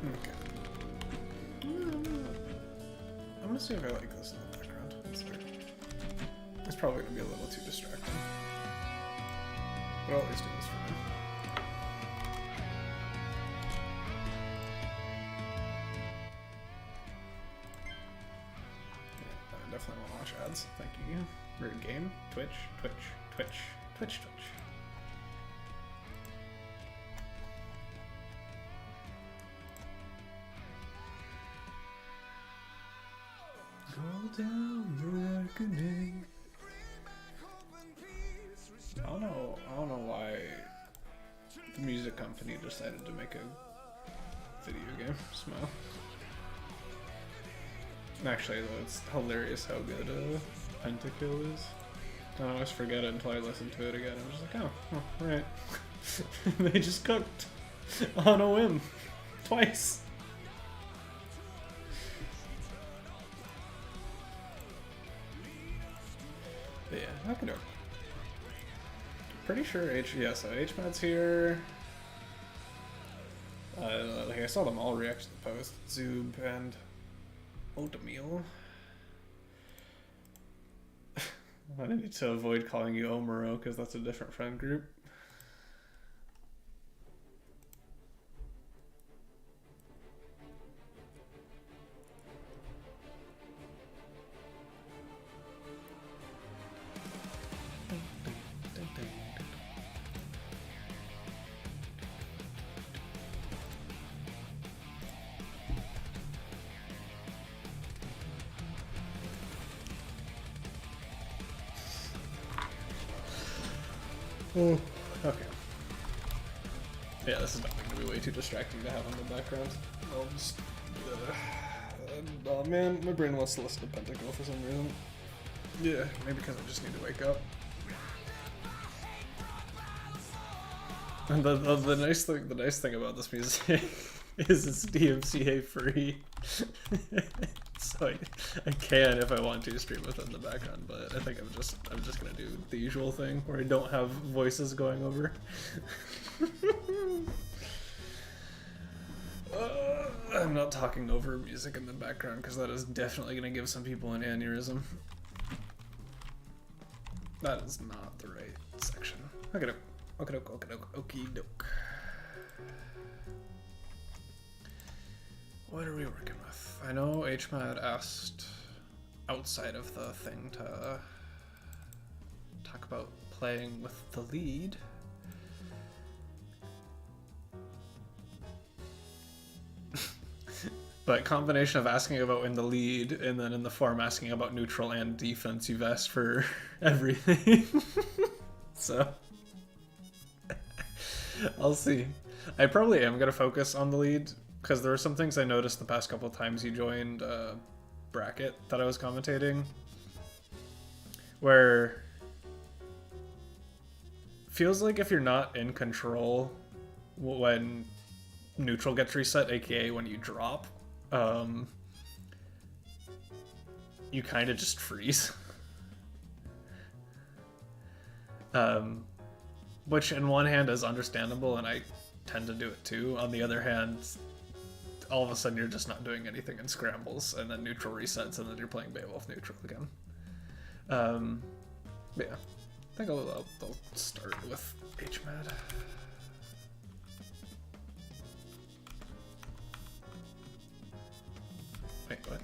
Okay. I'm gonna see if I like this in the background. It's probably gonna be a little too distracting. But I'll at least do this for now. Yeah, I definitely want to watch ads. Thank you. Rude game. Twitch, Twitch, Twitch, Twitch, Twitch. Go down the reckoning. I don't know why the music company decided to make a video game. Smile. Actually, though, it's hilarious how good Pentakill is. I always forget it until I listen to it again. I'm just like, oh, right. They just cooked on a whim twice. But yeah, okay. Pretty sure so HMAD's here. Like I saw them all react to the post. Zoob and Oatmeal. I need to avoid calling you Omuro because that's a different friend group. Oh, okay. Yeah, this is definitely gonna be way too distracting to have in the background. I'll just. Oh man, my brain wants to listen to Pentakill for some reason. Yeah, maybe because I just need to wake up. And the nice thing about this music is it's DMCA free. So I can, if I want to, stream with it in the background, but I think I'm just gonna do the usual thing where I don't have voices going over. I'm not talking over music in the background because that is definitely gonna give some people an aneurysm. That is not the right section. Okay, okie doke. What are we working with? I know HMAD asked outside of the thing to talk about playing with the lead. But combination of asking about in the lead and then in the forum asking about neutral and defense, you've asked for everything. So I'll see. I probably am gonna focus on the lead because there were some things I noticed the past couple of times you joined bracket that I was commentating where feels like if you're not in control when neutral gets reset, aka when you drop, you kind of just freeze. Which in one hand is understandable, and I tend to do it too. On the other hand, all of a sudden you're just not doing anything in scrambles, and then neutral resets, and then you're playing Beowulf neutral again. But yeah, I think I'll start with HMAD. Wait, what?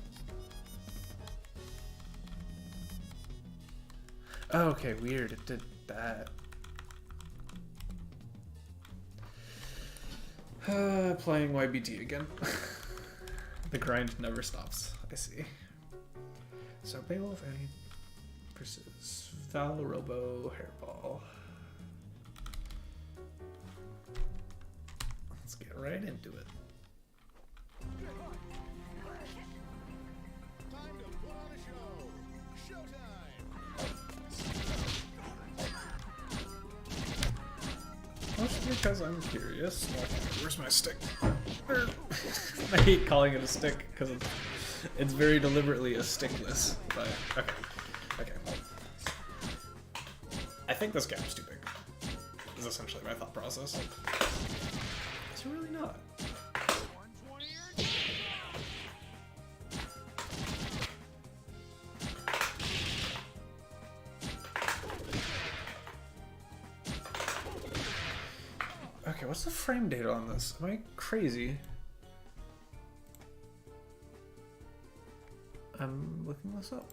Oh, okay, weird, it did that. Playing YBT again. The grind never stops, I see. So Beowulf versus Valrobo Hairball. Let's get right into it. Time to put on a show. Showtime. Mostly because I'm curious. Where's my stick? I hate calling it a stick because it's very deliberately a stickless. But okay. I think this gap's too big. Is essentially my thought process. It's really not. Okay, what's the frame data on this? Am I crazy? I'm looking this up.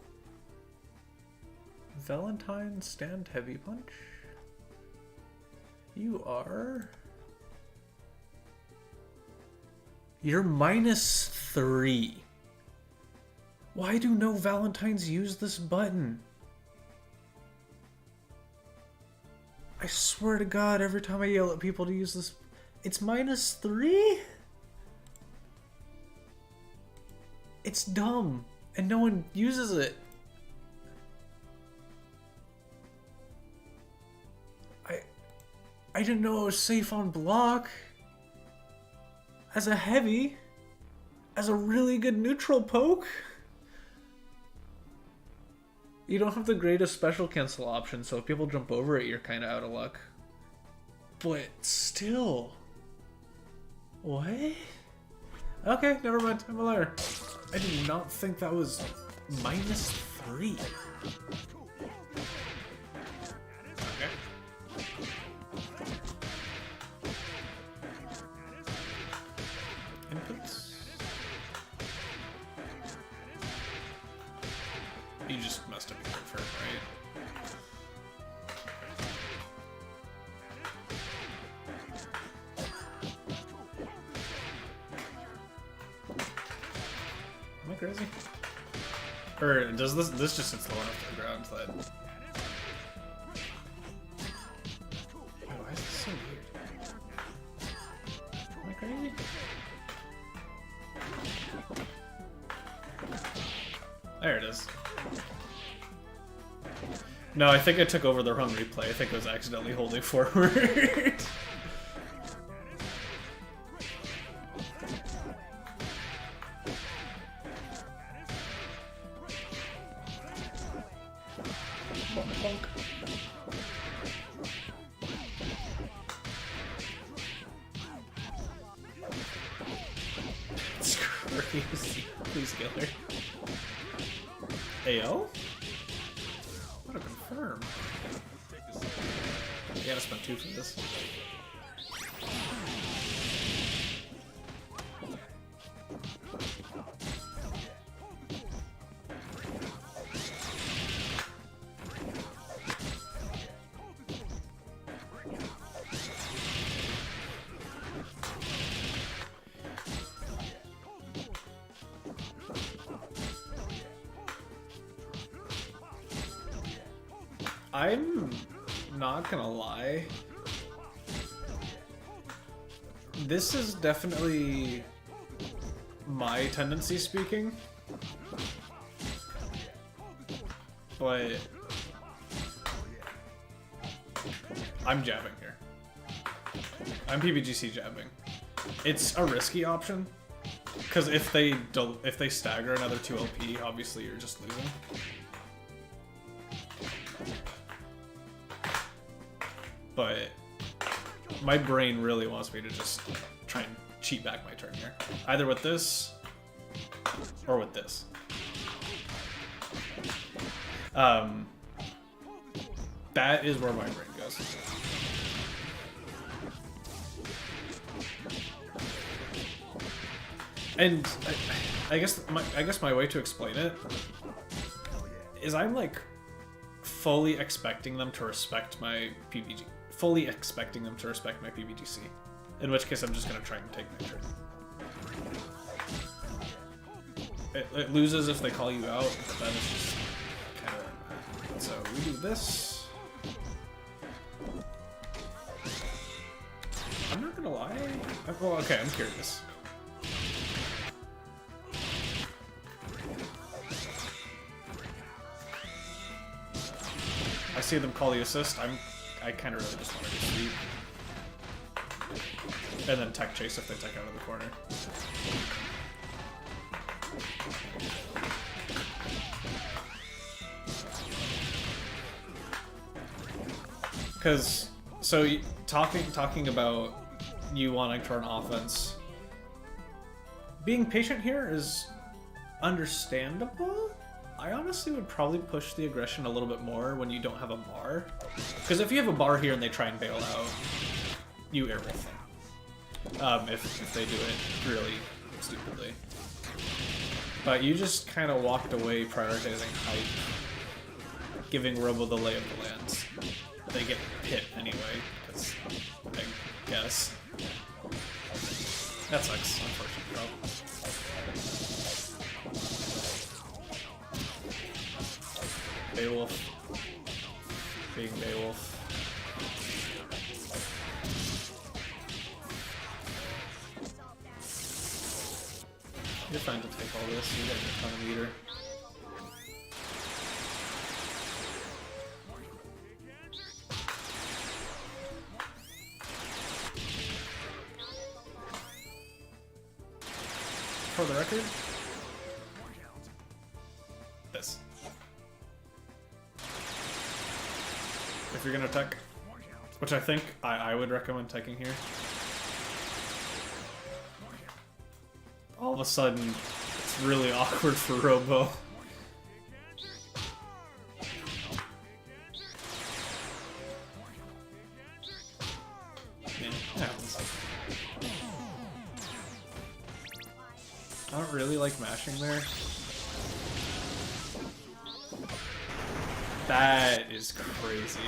Valentine stand heavy punch. You're -3. Why do no Valentines use this button? I swear to God, every time I yell at people to use this, it's -3? It's dumb, and no one uses it. I didn't know it was safe on block. As a heavy, as a really good neutral poke. You don't have the greatest special cancel option, so if people jump over it, you're kind of out of luck. But still. What? Okay, never mind. I'm a liar. I did not think that was -3. Okay. Inputs. You just must have been confirmed, right? Am I crazy? Or does this just sits low enough to the ground that... Oh, why is this so weird? Am I crazy? There it is. No, I think I took over the wrong replay. I think I was accidentally holding forward. It's crazy. Please kill her. AO? What a confirm. You gotta spend 2 for this. I'm not gonna lie. This is definitely my tendency speaking. But I'm jabbing here. I'm PBGC jabbing. It's a risky option. Because if they stagger another 2 LP, obviously you're just losing. But my brain really wants me to just try and cheat back my turn here. Either with this, or with this. That is where my brain goes. And I guess my way to explain it is I'm like fully expecting them to respect my PBG. Fully expecting them to respect my PBGC. In which case I'm just gonna try and take my turn. It loses if they call you out, but then it's just kind of... So we do this. I'm not gonna lie. Well, okay, I'm curious. I see them call the assist. I kind of really just want to do sweep. And then tech chase if they tech out of the corner. Because, so talking about you wanting to run offense, being patient here is understandable. I honestly would probably push the aggression a little bit more when you don't have a bar. Because if you have a bar here and they try and bail out, you air wolf them. If they do it really stupidly. But you just kind of walked away prioritizing height, giving Robo the lay of the lands. They get hit anyway, because I guess. That sucks, unfortunately, bro. Beowulf. Being Beowulf. You're fine to take all this, you got a ton of meter. For the record, this. If you're gonna tech, which I think I would recommend teching here, all of a sudden it's really awkward for Robo. Yeah, it happens. I don't really like mashing there. That is crazy.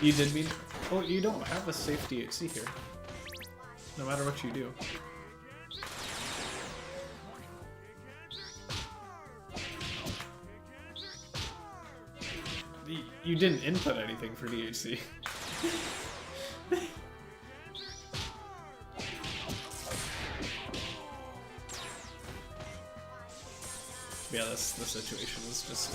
You did mean... Oh, you don't have a safe DHC here. No matter what you do. You didn't input anything for DHC. Yeah, the situation is just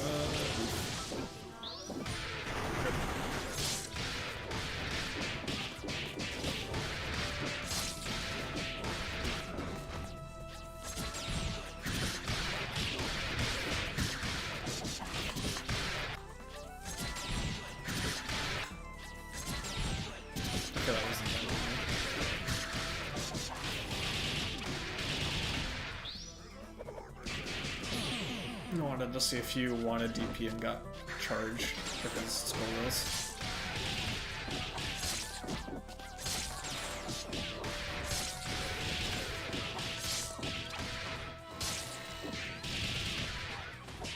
I wanted to see if you wanted DP and got charged against Skullgirls.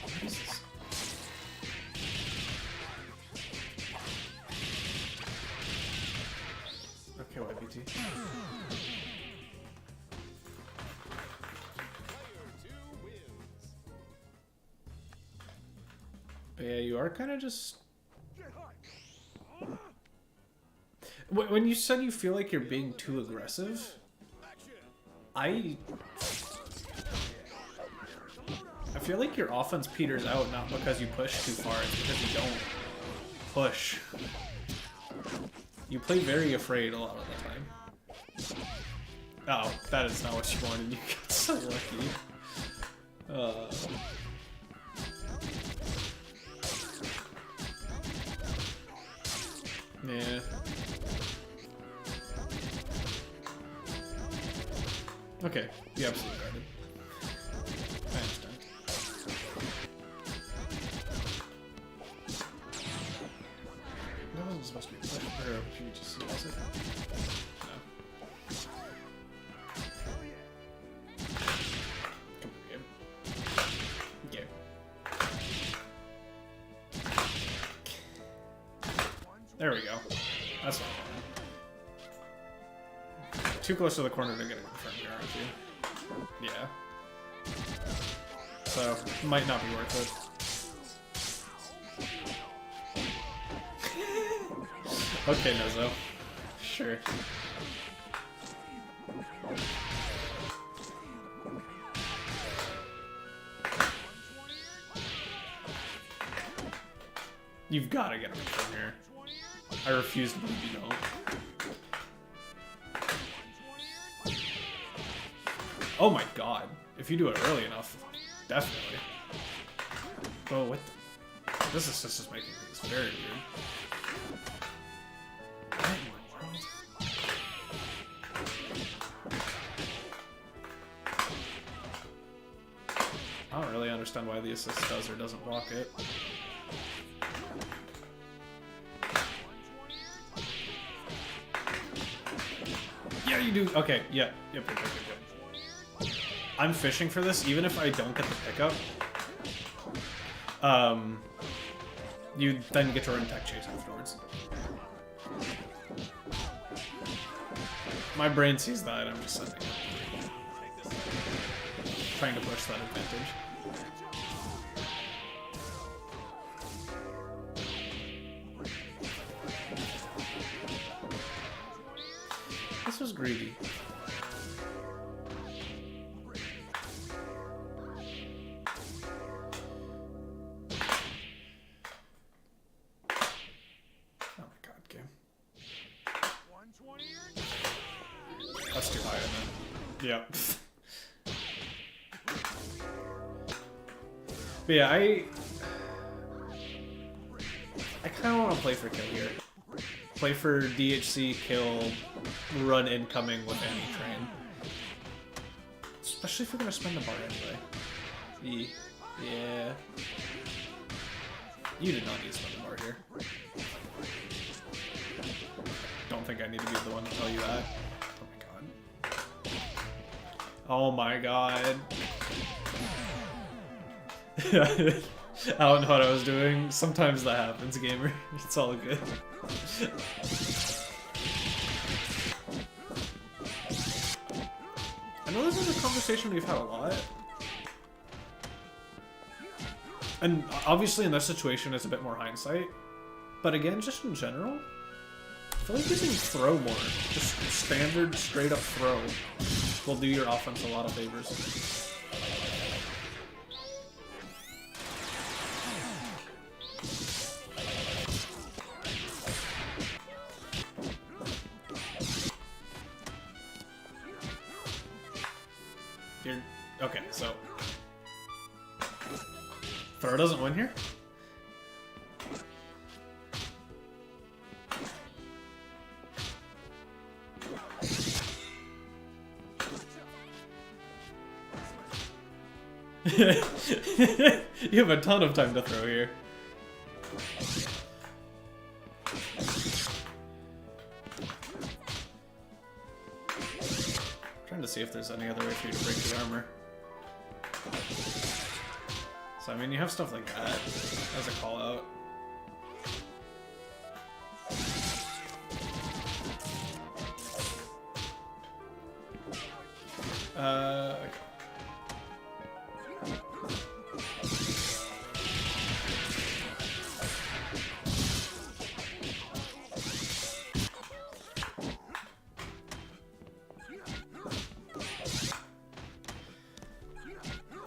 What is this? Okay, YBT. Yeah, you are kind of just... When you said you feel like you're being too aggressive, I feel like your offense peters out not because you push too far, it's because you don't push. You play very afraid a lot of the time. Oh, that is not what you wanted. You got so lucky. Yeah. Okay, you absolutely guarded. I understand. That wasn't supposed to be a push or a PGC, was it? No. Come on, game. Game. There we go. That's what I wanted. Too close to the corner to get a confirmed here, aren't you? Yeah. So, might not be worth it. Okay, Nezo. Sure. You've got to get him from here. I refuse to believe you don't. Oh my god. If you do it early enough, definitely. Oh, what the... This assist is making things very weird. What in the world? understand why the assist does or doesn't block it. Yeah, you do. Okay, yeah. Yep. I'm fishing for this, even if I don't get the pickup. You then get to run tech chase afterwards. My brain sees that, I'm just sending it. Trying to push that advantage. This was greedy. Oh my god, game. That's too high, isn't it? Yeah. But yeah, I kind of want to play for kill here. Play for DHC, kill, run incoming with any train. Especially if we're going to spend the bar anyway. Yeah. You did not need to spend the bar here. Don't think I need to be the one to tell you that. Oh my god. I don't know what I was doing. Sometimes that happens, gamer. It's all good. I know this is a conversation we've had a lot. And obviously in this situation it's a bit more hindsight. But again, just in general, I feel like using throw more. Just standard, straight up throw will do your offense a lot of favors. Okay, so throw doesn't win here. You have a ton of time to throw here. I'm trying to see if there's any other way for you to break the armor. So I mean, you have stuff like that as a call out. Okay.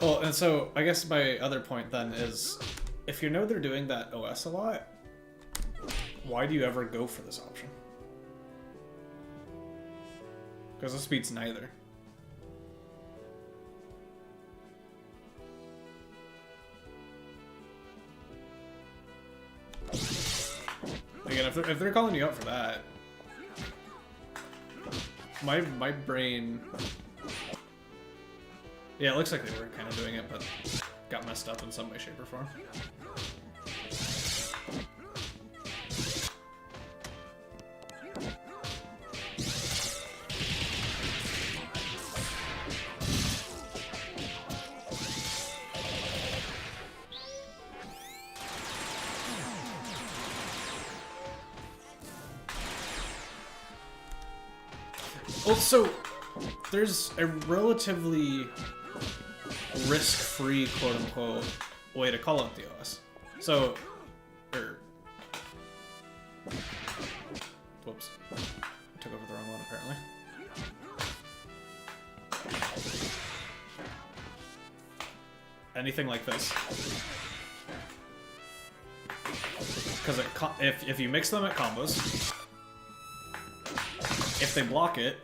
Well, and so I guess my other point then is, if you know they're doing that OS a lot, why do you ever go for this option? Because this beats neither. Again, if they're calling you out for that, my brain. Yeah, it looks like they were kind of doing it, but got messed up in some way, shape, or form. Well, so there's a relatively risk-free, quote-unquote, way to call out the OS. So, whoops. I took over the wrong one, apparently. Anything like this. Because if you mix them at combos, if they block it,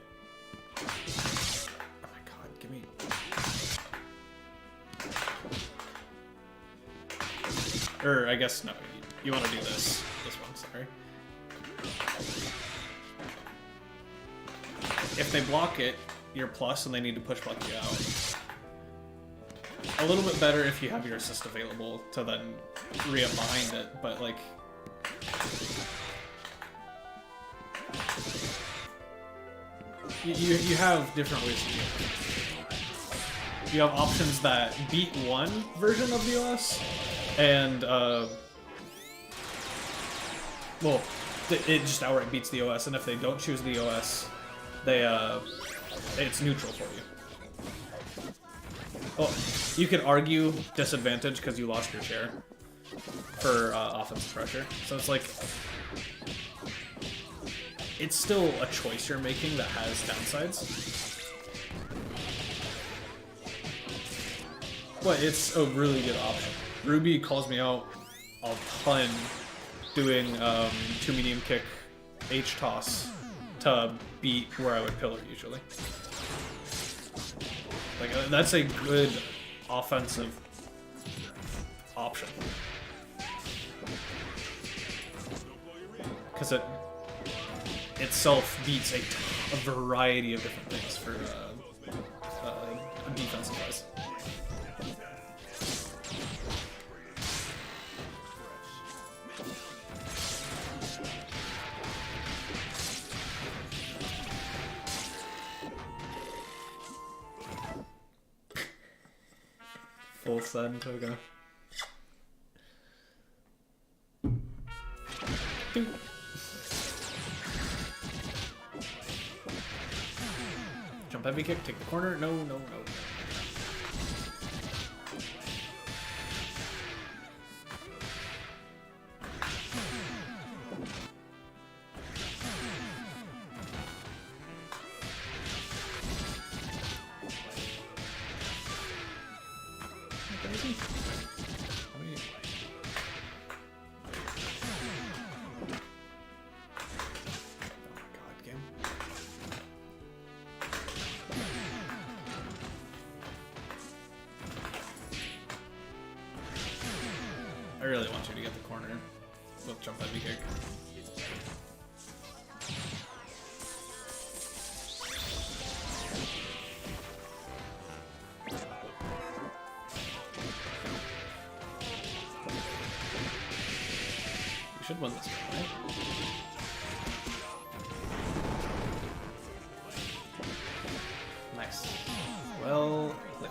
or I guess no, you want to do this one, sorry. If they block it, you're plus and they need to push block you out. a little bit better if you have your assist available to then re-up behind it, but like... You have different ways to do it. You have options that beat one version of the OS, and, well, it just outright beats the OS, and if they don't choose the OS, they, it's neutral for you. Well, you could argue disadvantage because you lost your chair for offensive pressure, so it's like, it's still a choice you're making that has downsides. But it's a really good option. Ruby calls me out a ton doing 2 medium kick H toss to beat where I would pillar usually. Like that's a good offensive option. Because it itself beats a variety of different things for defensive wise. Full send, Toga. Jump heavy kick, take the corner. No, no, no. I really want you to get the corner with jump heavy kick. We should win this one, right? Nice. Well played.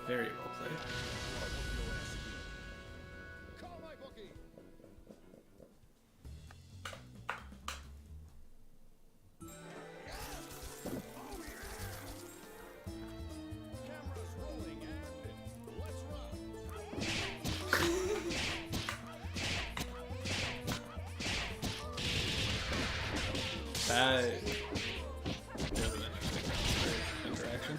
Very well played. That is an interesting interaction.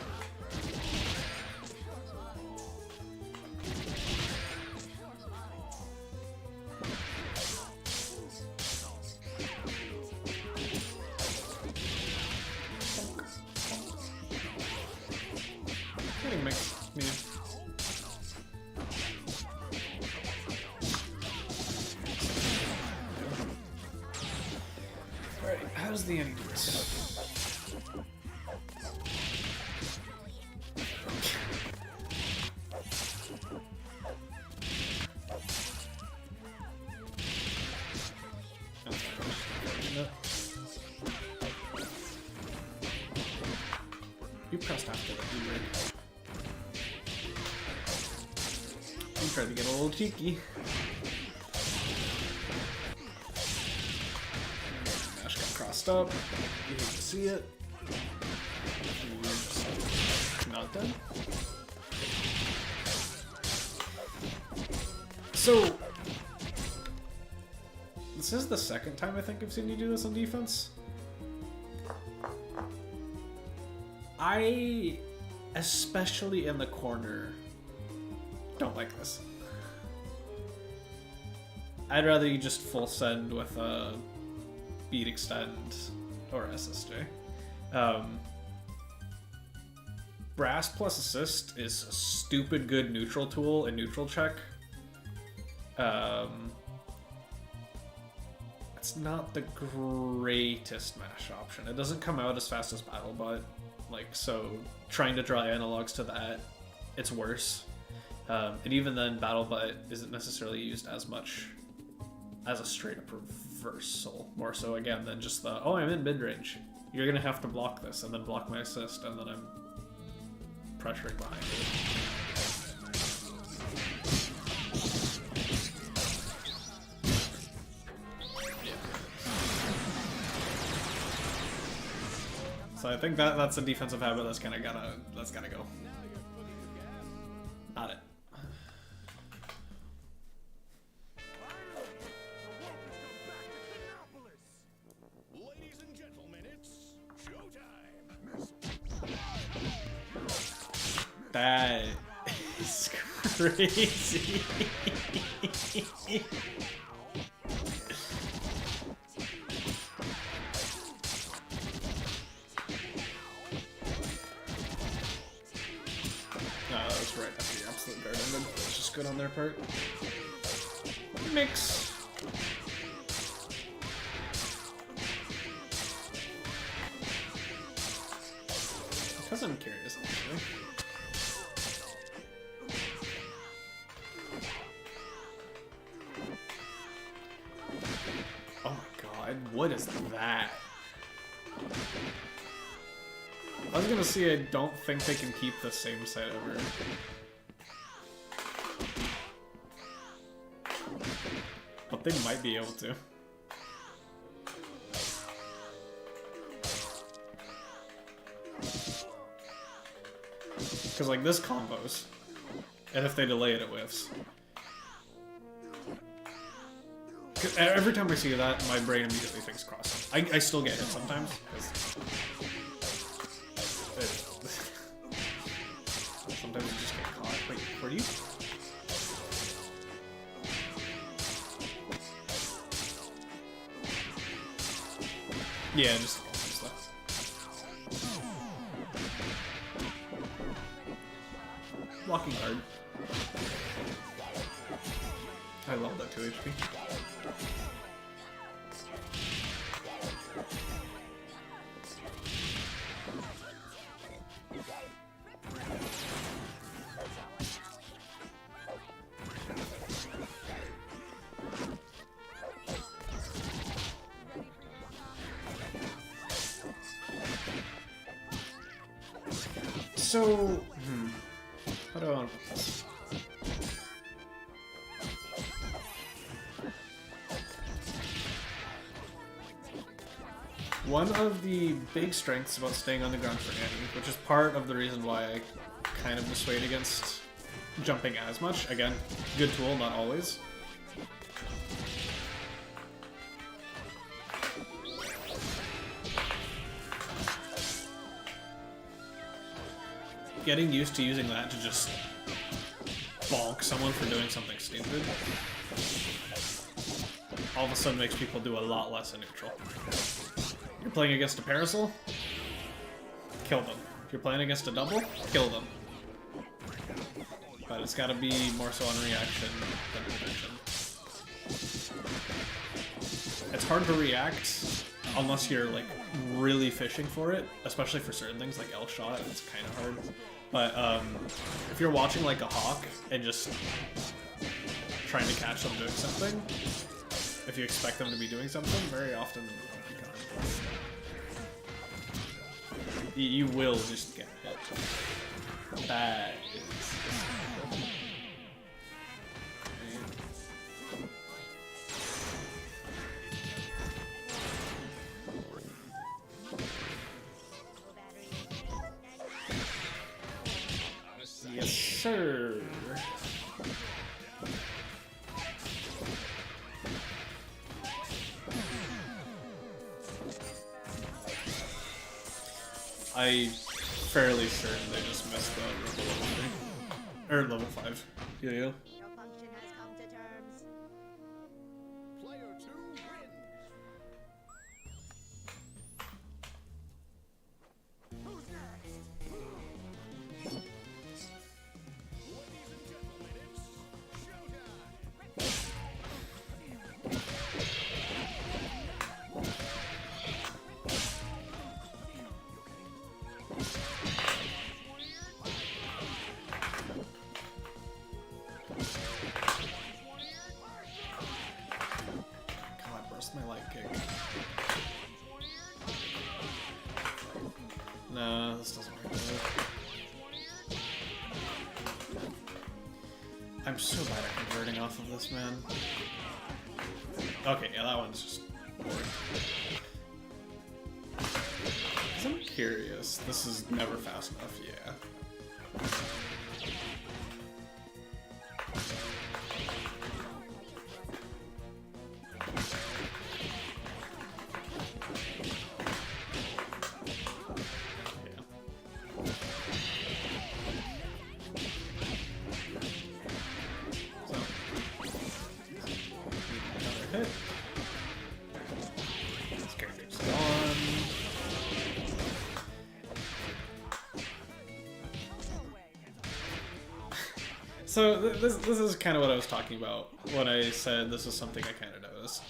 Getting mixed, me. How's the end of this? You pressed after that, you were. You tried to get a little cheeky. Up. You hate to see it. You're just not done. So, this is the second time I think I've seen you do this on defense. I, especially in the corner, don't like this. I'd rather you just full send with a beat extend or SSJ. Brass plus assist is a stupid good neutral tool in neutral check. It's not the greatest mash option. It doesn't come out as fast as BattleBot, like, so trying to draw analogs to that it's worse. And even then, Battle Butt isn't necessarily used as much as a straight up reversal. More so, again, than just the, oh, I'm in mid-range. You're going to have to block this, and then block my assist, and then I'm pressuring behind you. So I think that's a defensive habit that's gotta go. Not it. Ladies and gentlemen, it's showtime. That is crazy. Right after the absolute guard ended. That's just good on their part. Mix. Because I'm curious, actually. Oh my god, what is that? I was gonna say, I don't think they can keep the same side ever. But they might be able to. Because, like, this combos. And if they delay it, it whiffs. 'Cause every time I see that, my brain immediately thinks cross. I still get hit sometimes. Sometimes you just get caught. Wait, where do you? Yeah, just stuff. Blocking hard. I love that 2 HP. So, how do I want to put this? One of the big strengths about staying on the ground for Annie, which is part of the reason why I kind of dissuade against jumping as much. Again, good tool, not always. Getting used to using that to just bonk someone for doing something stupid all of a sudden makes people do a lot less in neutral. You're playing against a parasol? Kill them. If you're playing against a double? Kill them. But it's gotta be more so on reaction than prevention. It's hard to react unless you're like really fishing for it, especially for certain things like L shot, it's kind of hard. But if you're watching like a hawk and just trying to catch them doing something, if you expect them to be doing something, very often, oh my god, you will just get hit. That is... Yes, sir. I'm fairly certain they just missed the level 3. Or level 5. Yeah. Your function has come to terms. Player 2 win. Who's next? Ladies and gentlemen, it's showtime. I'm so bad at converting off of this, man. Okay, yeah, that one's just boring. 'Cause I'm curious. This is never fast enough, yeah. So this is kind of what I was talking about when I said this is something I kind of noticed.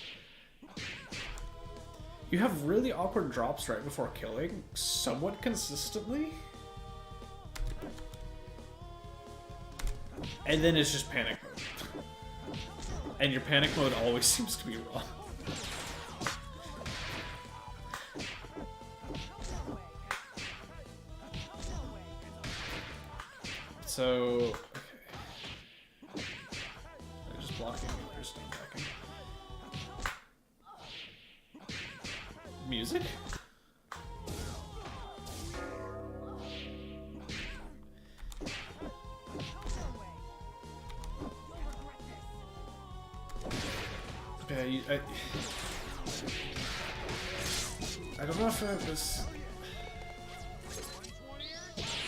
You have really awkward drops right before killing, somewhat consistently. And then it's just panic mode. And your panic mode always seems to be wrong. So... blocking, you're stun backing. Music? Yeah, I don't know if it was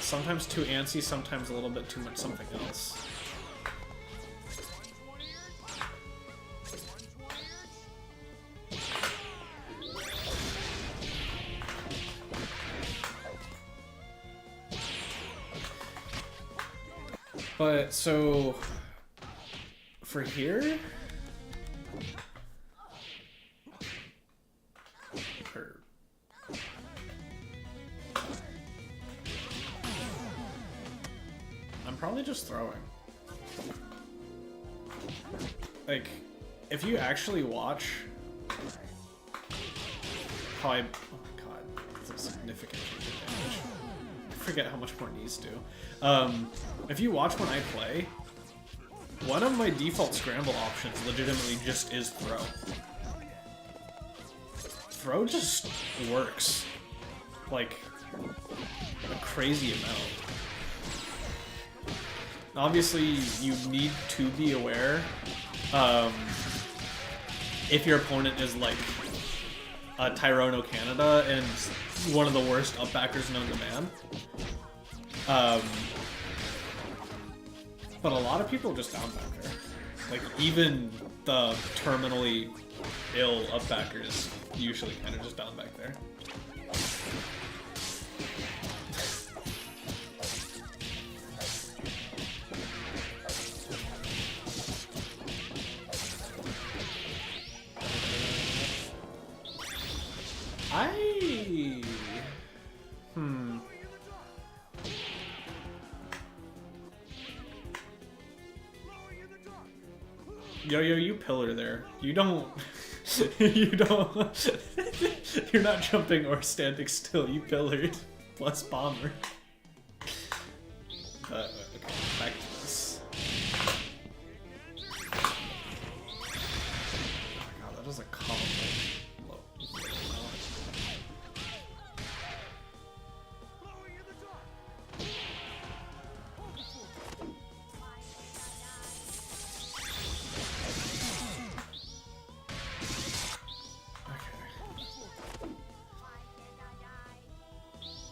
sometimes too antsy, sometimes a little bit too much something else. But, so, for here, I'm probably just throwing. Like, if you actually watch how I, oh my god, that's a significant damage. I forget how much more knees do. If you watch when I play, one of my default scramble options legitimately just is throw. Throw just works like a crazy amount. Obviously, you need to be aware if your opponent is like a Tyrono Canada and one of the worst upbackers known to man. But a lot of people just down back there. Like, even the terminally ill upbackers usually kind of just down back there. Yo, you pillar there. You don't... you don't... You're not jumping or standing still. You pillared. Plus bomber. Okay, back to this. Oh my god, that is a combo.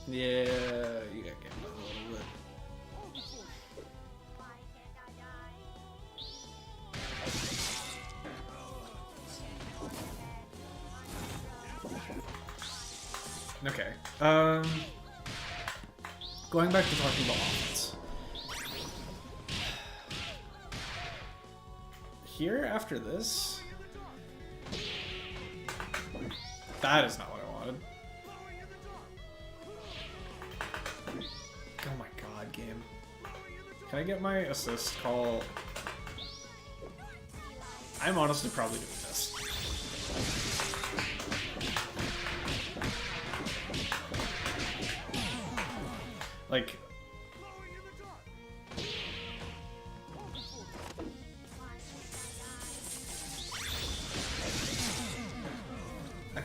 Yeah, you gotta get a little bit. Okay. Going back to talking about offense. Here, after this, that is not what I wanted. Oh my god, game. Can I get my assist call? I'm honestly probably doing this. Like,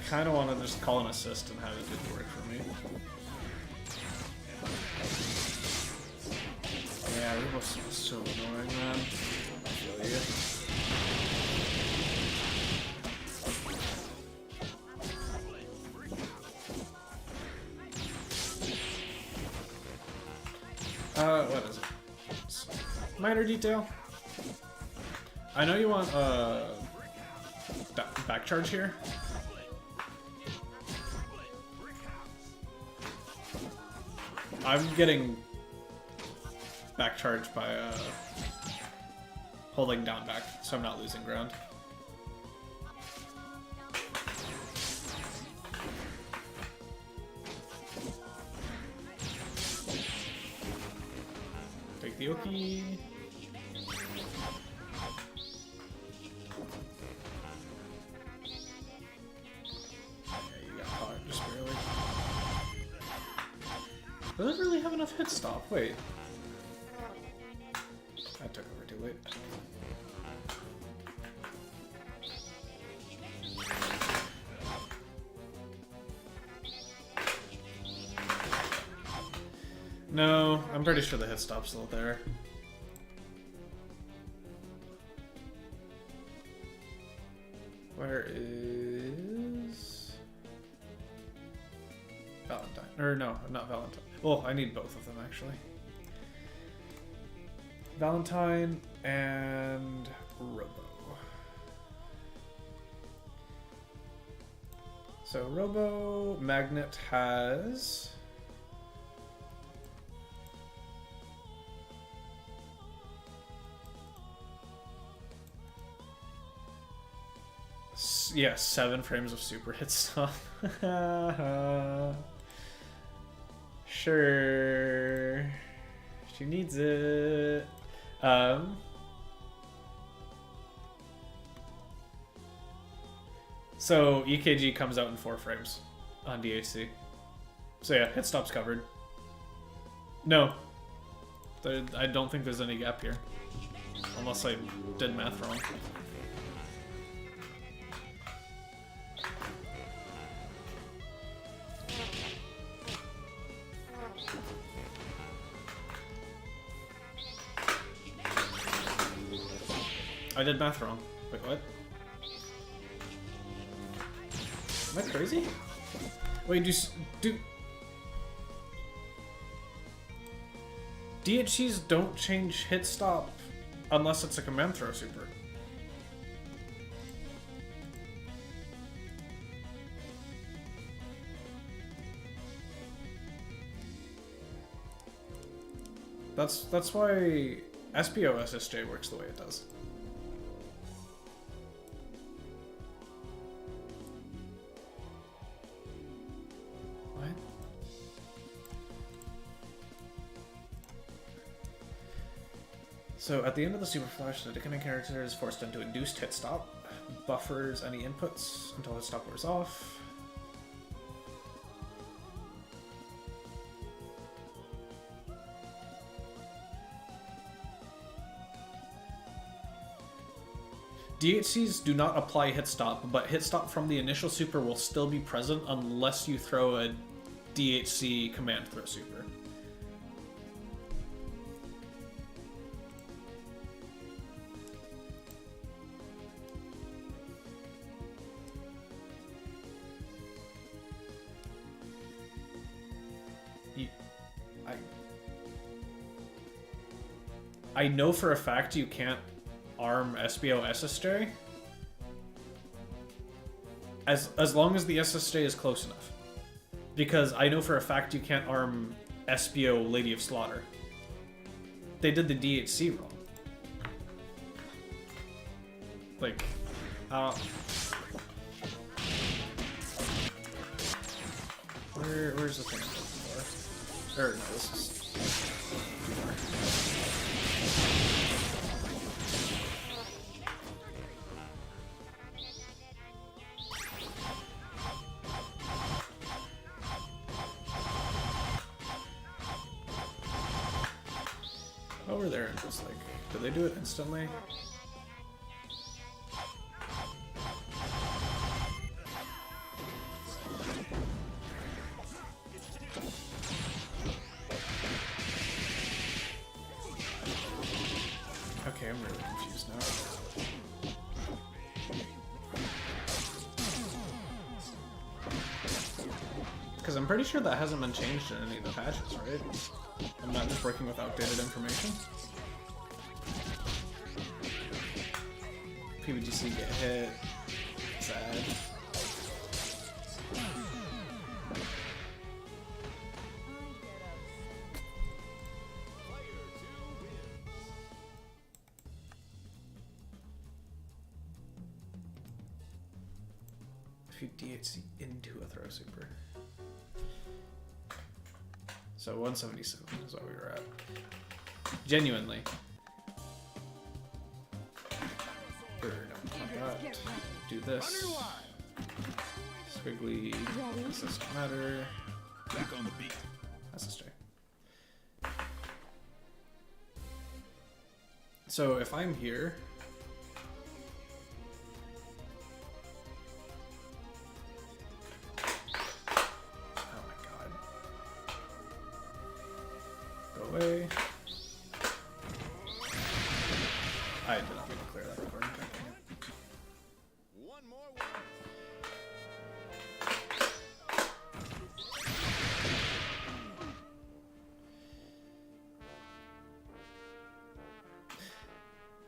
kind of want to just call an assist and have it do the work for me. Yeah, Rubos was so annoying, man. I feel you. What is it? Minor detail. I know you want back charge here. I'm getting back charged by holding down back, so I'm not losing ground. Take the Oki. Does it really have enough hit stop? Wait. I took over too late. No, I'm pretty sure the hit stop's still there. Where is Valentine? Or no, not Valentine. Well, I need both of them actually. Valentine and Robo. So Robo Magnet has yeah, 7 frames of super hit stop. Sure. She needs it. So EKG comes out in 4 frames on DHC. So yeah, hit stop's covered. No. I don't think there's any gap here. Unless I did math wrong. I did math wrong. Wait, what? Am I crazy? Wait, do DHCs don't change hit stop unless it's a command throw super. That's why SPO SSJ works the way it does. So at the end of the Super Flash, the decoding character is forced into induced hit stop, buffers any inputs until hit stop wears off. DHCs do not apply hit stop, but hit stop from the initial super will still be present unless you throw a DHC command throw super. I know for a fact you can't arm SBO SSJ as long as the SSJ is close enough. Because I know for a fact you can't arm SBO Lady of Slaughter. They did the DHC wrong. Like, where's the thing I'm looking for? Or no, this is over there and just like, did they do it instantly? Okay, I'm really confused now. Because I'm pretty sure that hasn't been changed in any of the patches, right? I'm not just working with outdated information. PBGC get hit. Sad. If you DHC into a throw super. So 177 is what we were at. Genuinely. Or no, not that. Do this. Squiggly. This doesn't matter. Back on the beat. That's a stray. So if I'm here. Away. I did not mean to clear that recording. One more.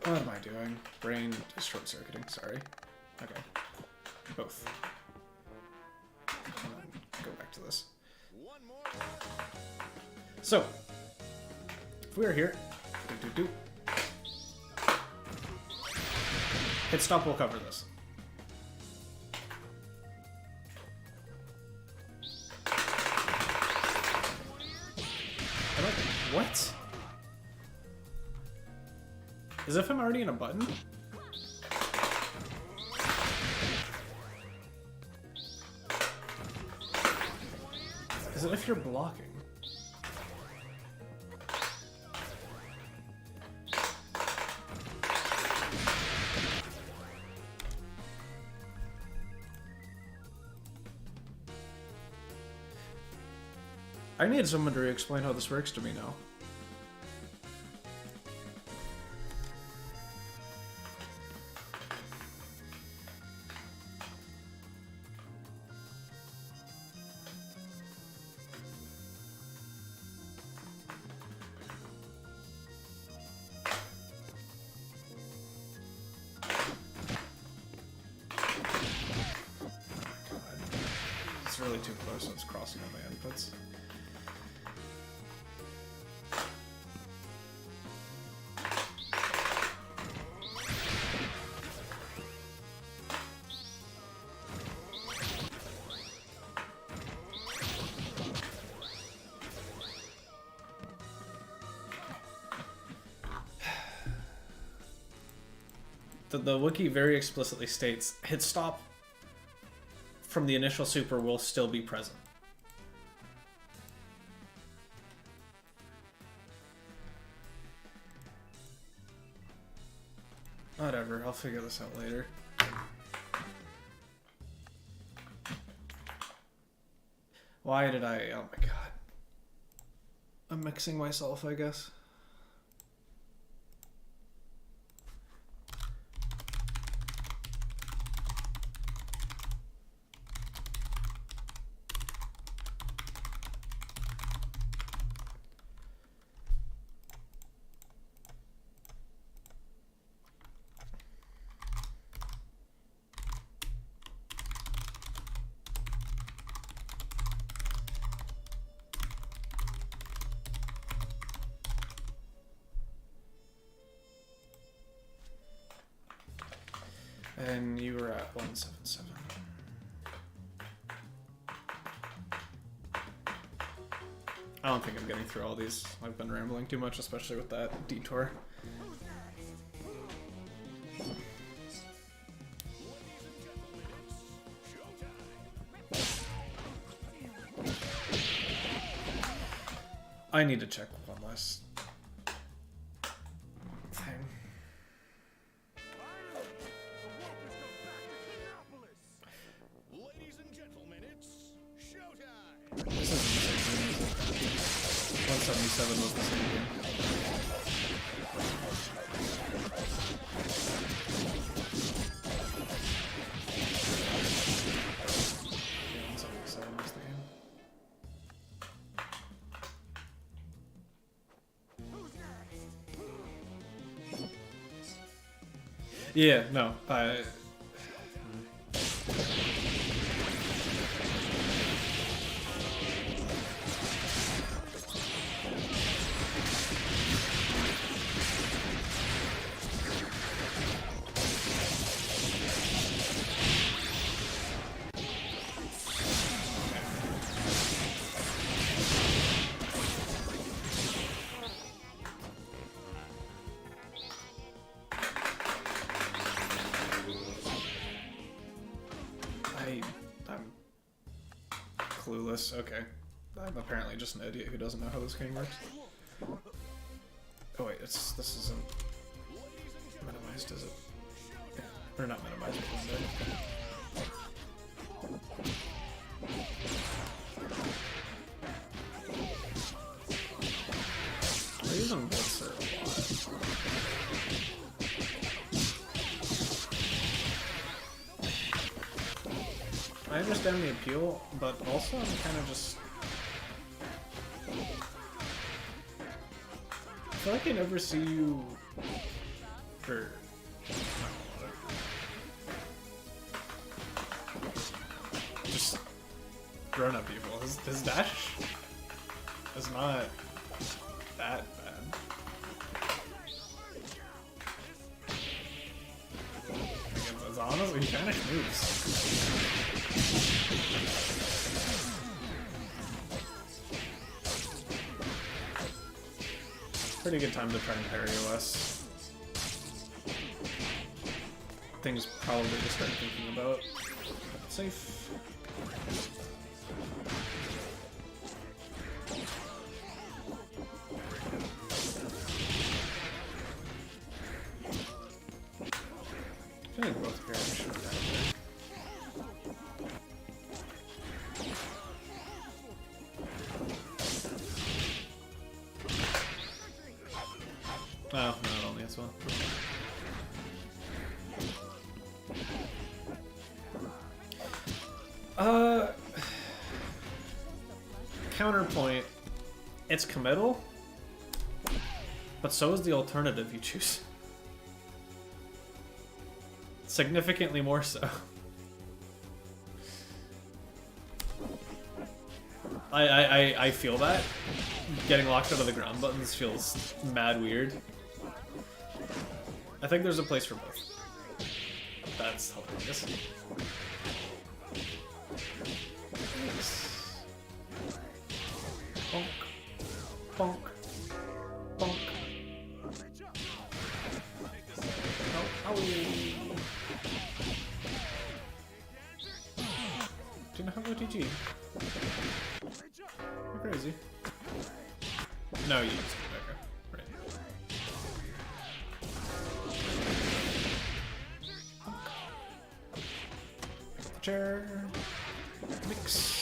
What am I doing? Brain is short circuiting, sorry. Okay. Both. And then go back to this. One more. So, if we are here, hit stop will cover this. What? As if I'm already in a button? As if you're blocking. I need someone to explain how this works to me now. It's really too close, so it's crossing all my inputs. The wiki very explicitly states hit stop from the initial super will still be present. Whatever, I'll figure this out later. Why did I... Oh my god. I'm mixing myself, I guess. And you were at 177. I don't think I'm getting through all these. I've been rambling too much, especially with that detour. I need to check one last thing. Ladies and gentlemen, it's showtime. This isn't the same thing. 177 was the same game. Yeah, no, I. I'm clueless. Okay. I'm apparently just an idiot who doesn't know how this game works. Oh wait, this isn't minimized, is it? Yeah. Or not minimized, we're using Blitzer a lot. I understand the appeal, but also I'm kind of just... I feel like I never see you... for... just grown-up people. His dash is not that bad. Like, honestly, he kind of moves. Pretty good time to try and parry OS. Things probably to start thinking about. Safe. I think both parries should be down there. Oh, no, it only has one. Counterpoint. It's committal, but so is the alternative you choose. Significantly more so. I feel that. Getting locked out of the ground buttons feels mad weird. I think there's a place for both. That's hilarious. Bonk. Bonk. Bonk. Oh, ow. Do you know how to OTG? You're crazy. No, you used it. Okay. Right. Chair. Mix.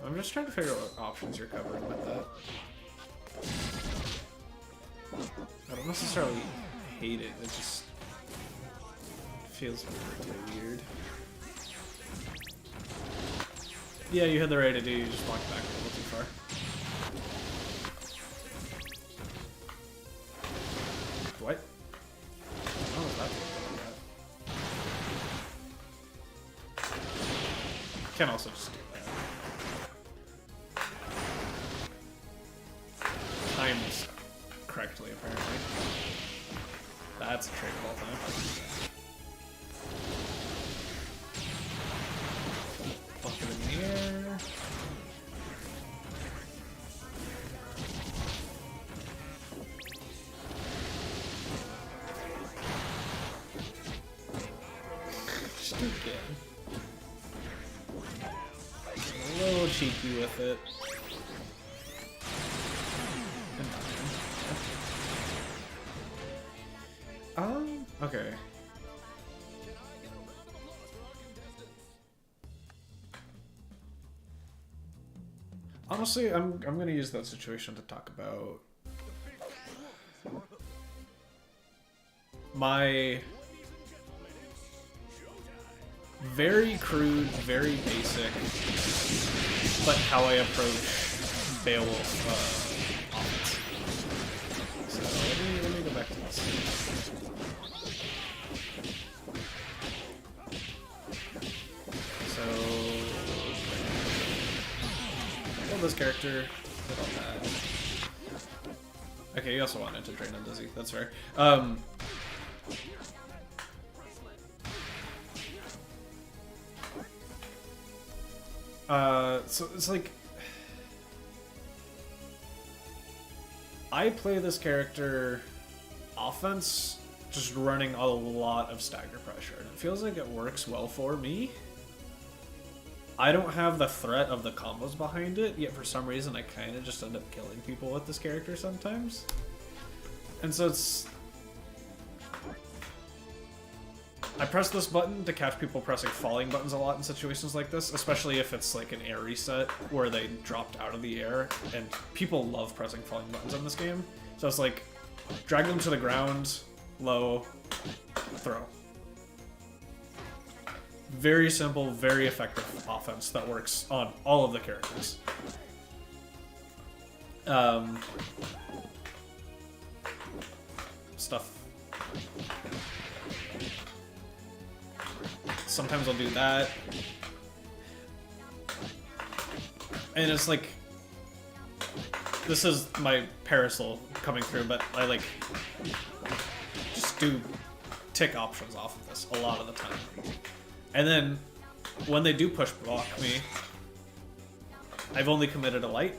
I'm just trying to figure out what options you're covering with that. I don't necessarily hate it, it just feels really weird. Yeah, you had the right idea, you just walked back a little too far. What? How was that? Can also just do that. Timed correctly, apparently. That's a trait of all time. Bump it in the air. Just again. A little cheeky with it. Okay. Honestly, I'm gonna use that situation to talk about my very crude, very basic, but how I approach Beowulf offense. So let me go back to this. So kill this character, hit all that. Okay, you also wanted to drain him, does he? That's fair. So it's like I play this character offense just running a lot of stagger pressure, and it feels like it works well for me. I don't have the threat of the combos behind it, yet for some reason I kind of just end up killing people with this character sometimes. And so it's... I press this button to catch people pressing falling buttons a lot in situations like this, especially if it's like an air reset where they dropped out of the air, and people love pressing falling buttons in this game. So it's like, drag them to the ground, low, throw. Very simple, very effective offense that works on all of the characters. Stuff. Sometimes I'll do that. And it's like, this is my parasol coming through, but I like just do tick options off of this a lot of the time. And then when they do push block me, I've only committed a light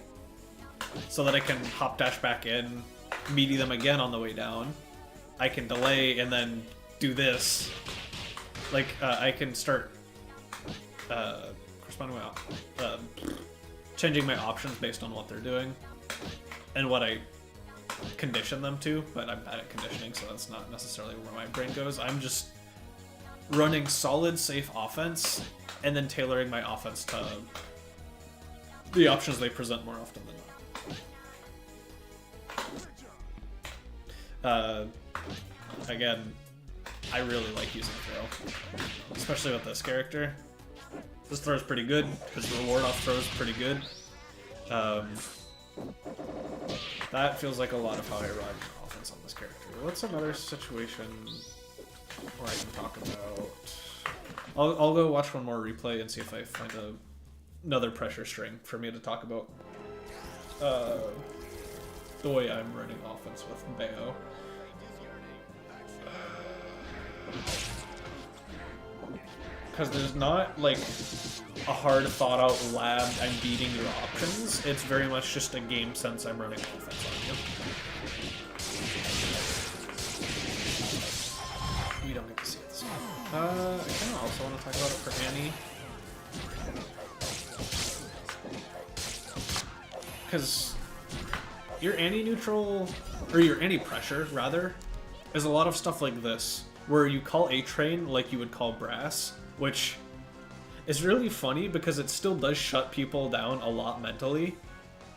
so that I can hop dash back in, meaty them again on the way down. I can delay and then do this. Like, I can start corresponding my changing my options based on what they're doing and what I condition them to, but I'm bad at conditioning, so that's not necessarily where my brain goes. I'm just running solid, safe offense and then tailoring my offense to the options they present more often than not. Again, I really like using throw, especially with this character. This throw is pretty good. His reward off throw is pretty good. That feels like a lot of how I run offense on this character. What's another situation where I can talk about? I'll go watch one more replay and see if I find another pressure string for me to talk about the way I'm running offense with Bayo. Because there's not like a hard thought out lab I'm beating your options. It's very much just a game sense I'm running offense on you. We don't get to see this one. I kind of also want to talk about it for Annie. Because your Annie neutral, or your Annie pressure rather, is a lot of stuff like this, where you call A-Train like you would call Brass, which is really funny because it still does shut people down a lot mentally,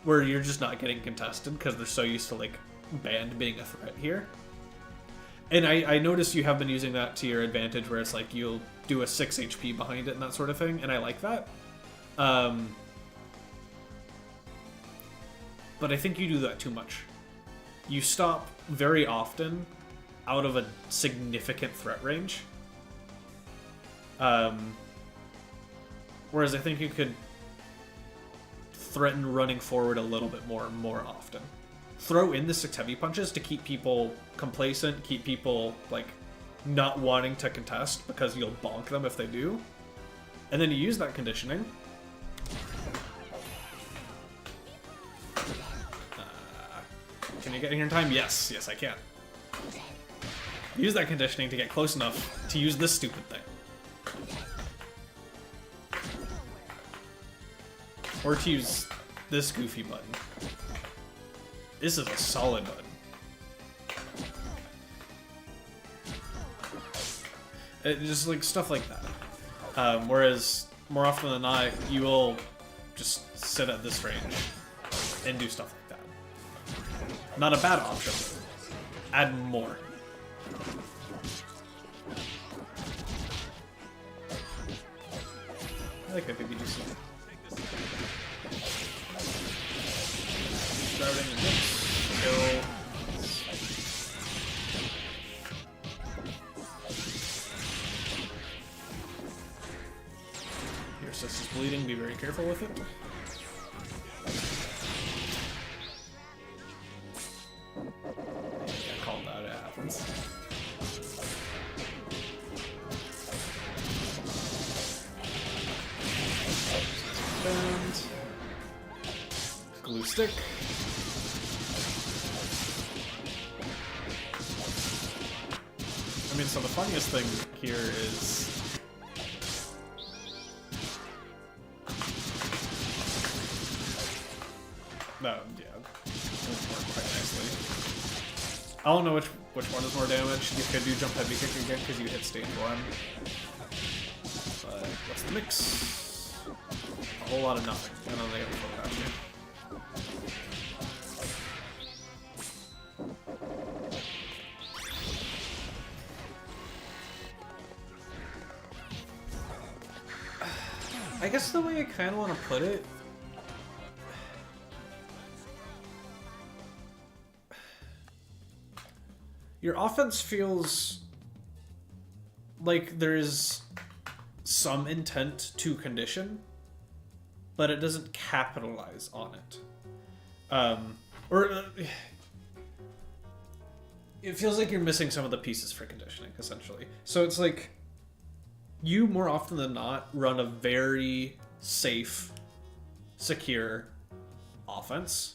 where you're just not getting contested because they're so used to like band being a threat here. And I noticed you have been using that to your advantage, where it's like you'll do a 6 HP behind it and that sort of thing, and I like that. But I think you do that too much. You stop very often out of a significant threat range. Whereas I think you could threaten running forward a little bit more often. Throw in the 6 heavy punches to keep people complacent, keep people like not wanting to contest because you'll bonk them if they do. And then you use that conditioning. Can you get here in time? Yes, I can. Use that conditioning to get close enough to use this stupid thing. Or to use this goofy button. This is a solid button. Just like stuff like that. Whereas more often than not, you will just sit at this range and do stuff like that. Not a bad option. Add more. I like that BBGC. Routing the mix. Kill. Your sis is bleeding, be very careful with it. Yeah, called out, it happens. Glue stick. I mean, so the funniest thing here is no, yeah, it worked quite nicely. I don't know which one is more damage. You could do jump heavy kick again because you hit stage 1. But what's the mix? A whole lot of nothing. And then they have a full action. I guess the way I kind of want to put it, your offense feels like there's some intent to condition, but it doesn't capitalize on it. It feels like you're missing some of the pieces for conditioning, essentially. So it's like, you more often than not run a very safe, secure offense,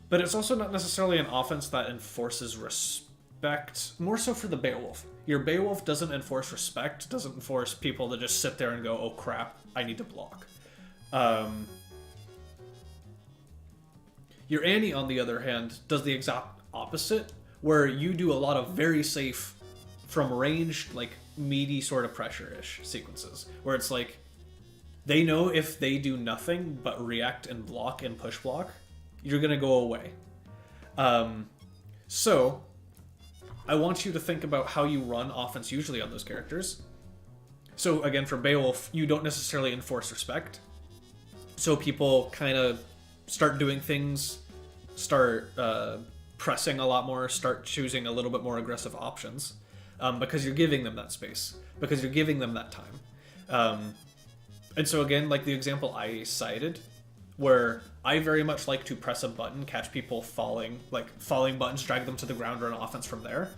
but it's also not necessarily an offense that enforces respect, more so for the Beowulf. Your Beowulf doesn't enforce respect, doesn't force people to just sit there and go, oh crap, I need to block. Your Annie, on the other hand, does the exact opposite, where you do a lot of very safe, from ranged, like, meaty sort of pressure-ish sequences, where it's like, they know if they do nothing but react and block and push block, you're gonna go away. So, I want you to think about how you run offense usually on those characters. So again, for Beowulf, you don't necessarily enforce respect. So people kind of start doing things, start pressing a lot more, start choosing a little bit more aggressive options. Because you're giving them that space, because you're giving them that time. And so again, like the example I cited, where I very much like to press a button, catch people falling, like falling buttons, drag them to the ground, run offense from there.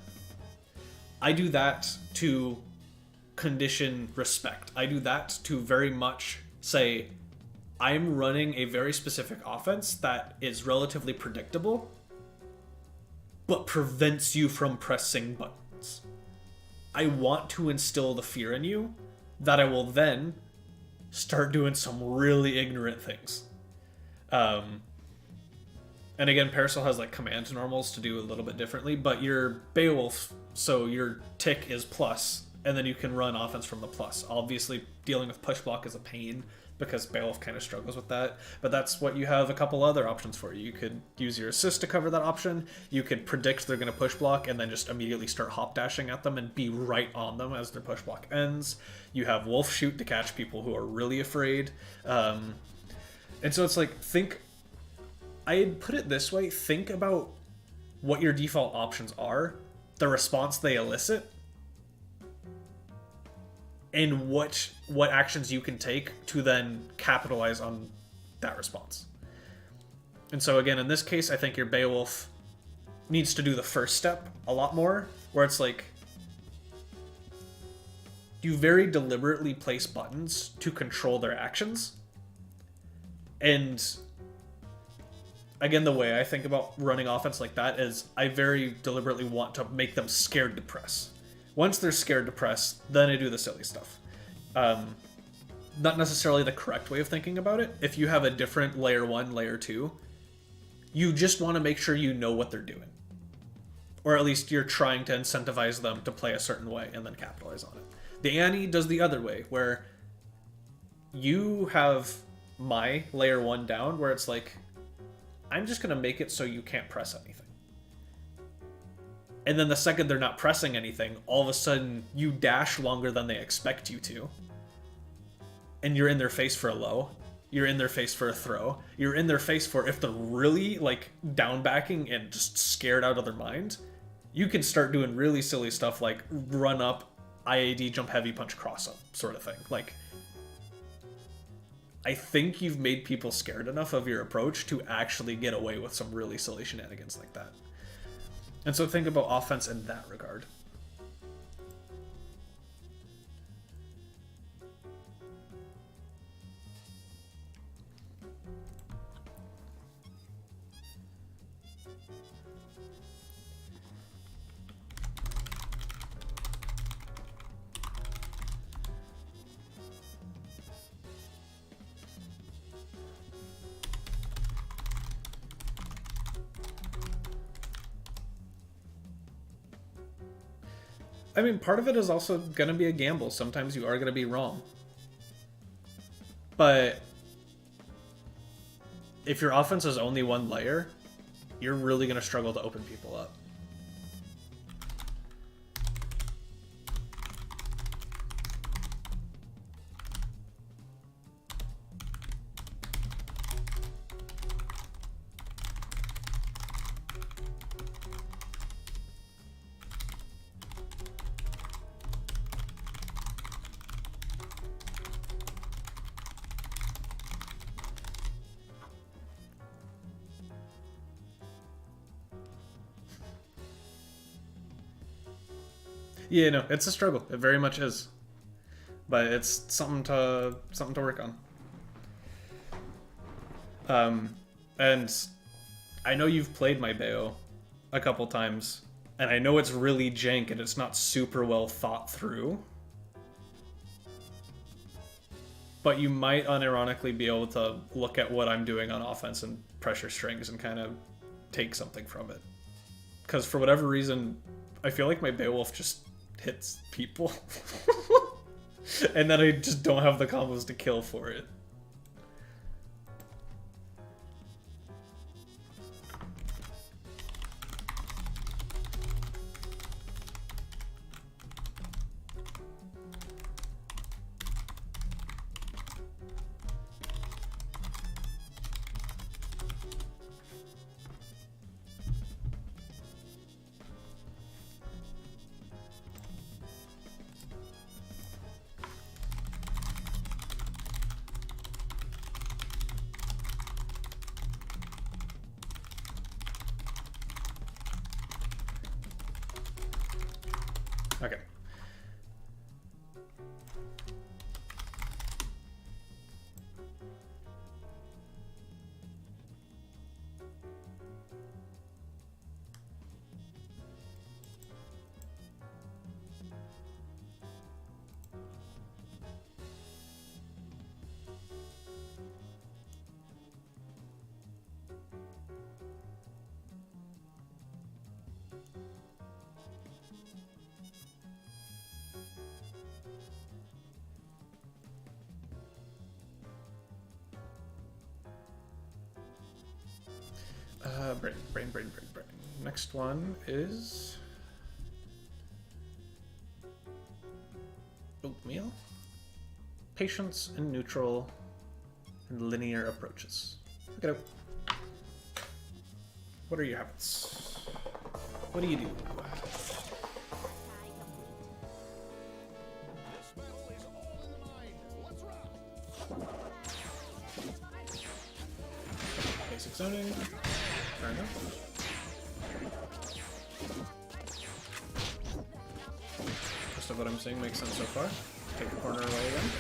I do that to condition respect. I do that to very much say, I'm running a very specific offense that is relatively predictable, but prevents you from pressing buttons. I want to instill the fear in you that I will then start doing some really ignorant things. And again, Parasol has like command normals to do a little bit differently, but your Beowulf, so your tick is plus, and then you can run offense from the plus. Obviously, dealing with push block is a pain, because Beowulf kind of struggles with that, but that's what you have a couple other options for. You could use your assist to cover that option, you could predict they're going to push block and then just immediately start hop dashing at them and be right on them as their push block ends. You have Wolf Shoot to catch people who are really afraid. And so it's like, I'd put it this way, think about what your default options are, the response they elicit, and what actions you can take to then capitalize on that response. And so again, in this case, I think your Beowulf needs to do the first step a lot more, where it's like, you very deliberately place buttons to control their actions. And again, the way I think about running offense like that is I very deliberately want to make them scared to press. Once they're scared to press, then I do the silly stuff. Not necessarily the correct way of thinking about it. If you have a different layer 1, layer 2, you just want to make sure you know what they're doing. Or at least you're trying to incentivize them to play a certain way and then capitalize on it. The Annie does the other way, where you have my layer 1 down, where it's like, I'm just gonna make it so you can't press anything. And then the second they're not pressing anything, all of a sudden you dash longer than they expect you to. And you're in their face for a low. You're in their face for a throw. You're in their face for, if they're really like down backing and just scared out of their mind, you can start doing really silly stuff like run up, IAD, jump heavy, punch cross up sort of thing. Like, I think you've made people scared enough of your approach to actually get away with some really silly shenanigans like that. And so think about offense in that regard. I mean, part of it is also going to be a gamble. Sometimes you are going to be wrong. But if your offense is only one layer, you're really going to struggle to open people up. Yeah, no, it's a struggle. It very much is, but it's something to work on. And I know you've played my Bayo a couple times, and I know it's really jank and it's not super well thought through. But you might unironically be able to look at what I'm doing on offense and pressure strings and kind of take something from it. Because for whatever reason, I feel like my Beowulf just hits people. And then I just don't have the combos to kill for it. Okay. Brain. Next one is oatmeal, patience and neutral, and linear approaches. Look it up. What are your habits? What do you do? This battle is all in the mind. Let's rock. Basic zoning. Fair enough. Most of what I'm saying makes sense so far. Take the corner away again.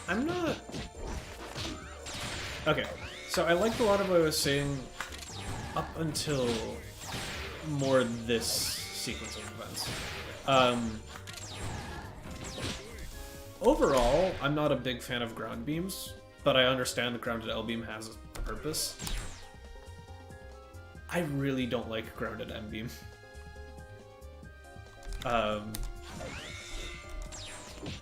I'm not... Okay, so I liked a lot of what I was saying up until more this sequence of events. Overall, I'm not a big fan of ground beams, but I understand the grounded L beam has a purpose. I really don't like grounded M-beam.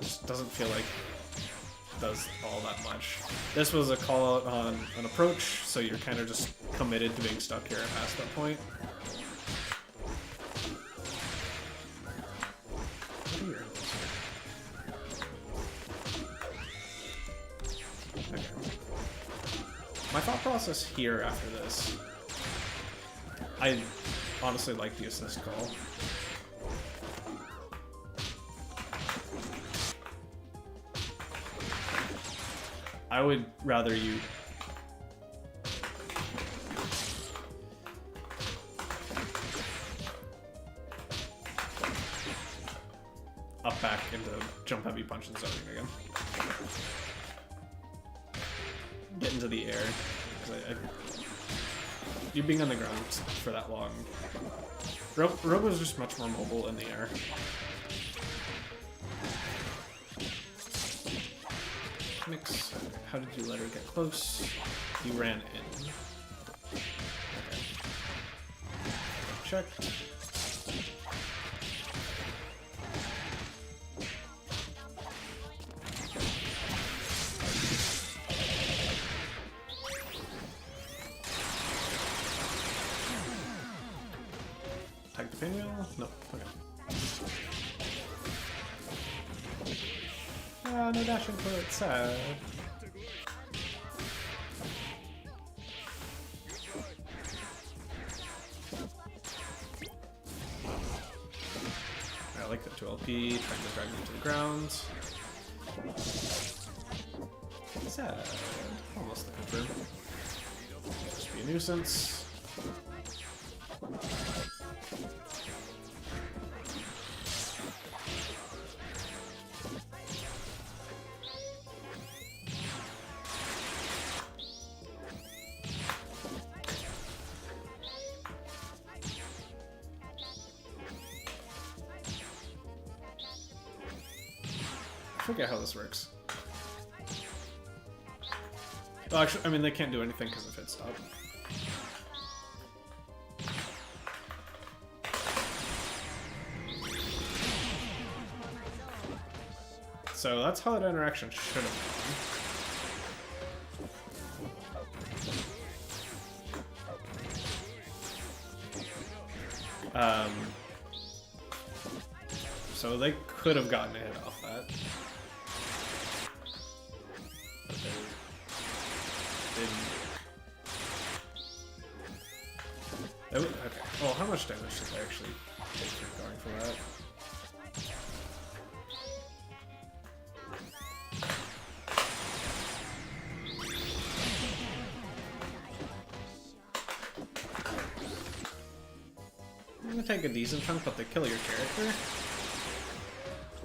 Just doesn't feel like it does all that much. This was a call out on an approach, so you're kind of just committed to being stuck here past that point. What are your okay. My thought process here after this, I honestly like the assist call. I would rather you up back into jump heavy punch and zoning again. Get into the air. You being on the ground for that long. Robo's just much more mobile in the air. Mix. How did you let her get close? You ran in. Okay. Checked. Tag the pinwheel? No. Okay. Ah, no dash input. Sad. I like that 2LP, trying to drag me to the ground. Sad. Almost the confirm. Just be a nuisance. I forget how this works. Well, actually, I mean, they can't do anything because of hit stop. So that's how that interaction should have gone. So they could have gotten a hit off that. Okay. Well, how much damage did I actually take for going for that? I'm gonna take a decent chunk, but they kill your character.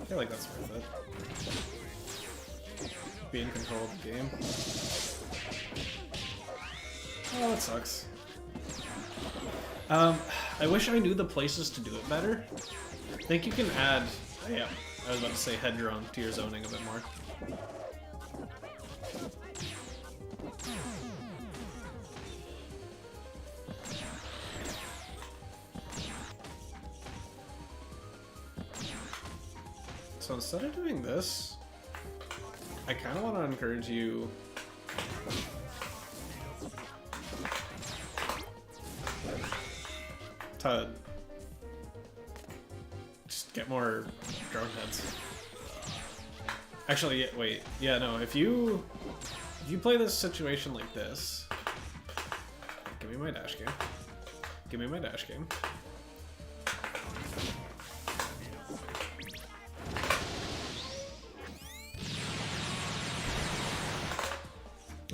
I feel like that's worth it. Be in control of the game. Oh, that sucks. I wish I knew the places to do it better. I think you can add, yeah, I was about to say head drone to your zoning a bit more. So instead of doing this, I kind of want to encourage you to just get more drone heads. Actually, wait, yeah, no, if you play this situation like this, give me my dash game. Give me my dash game.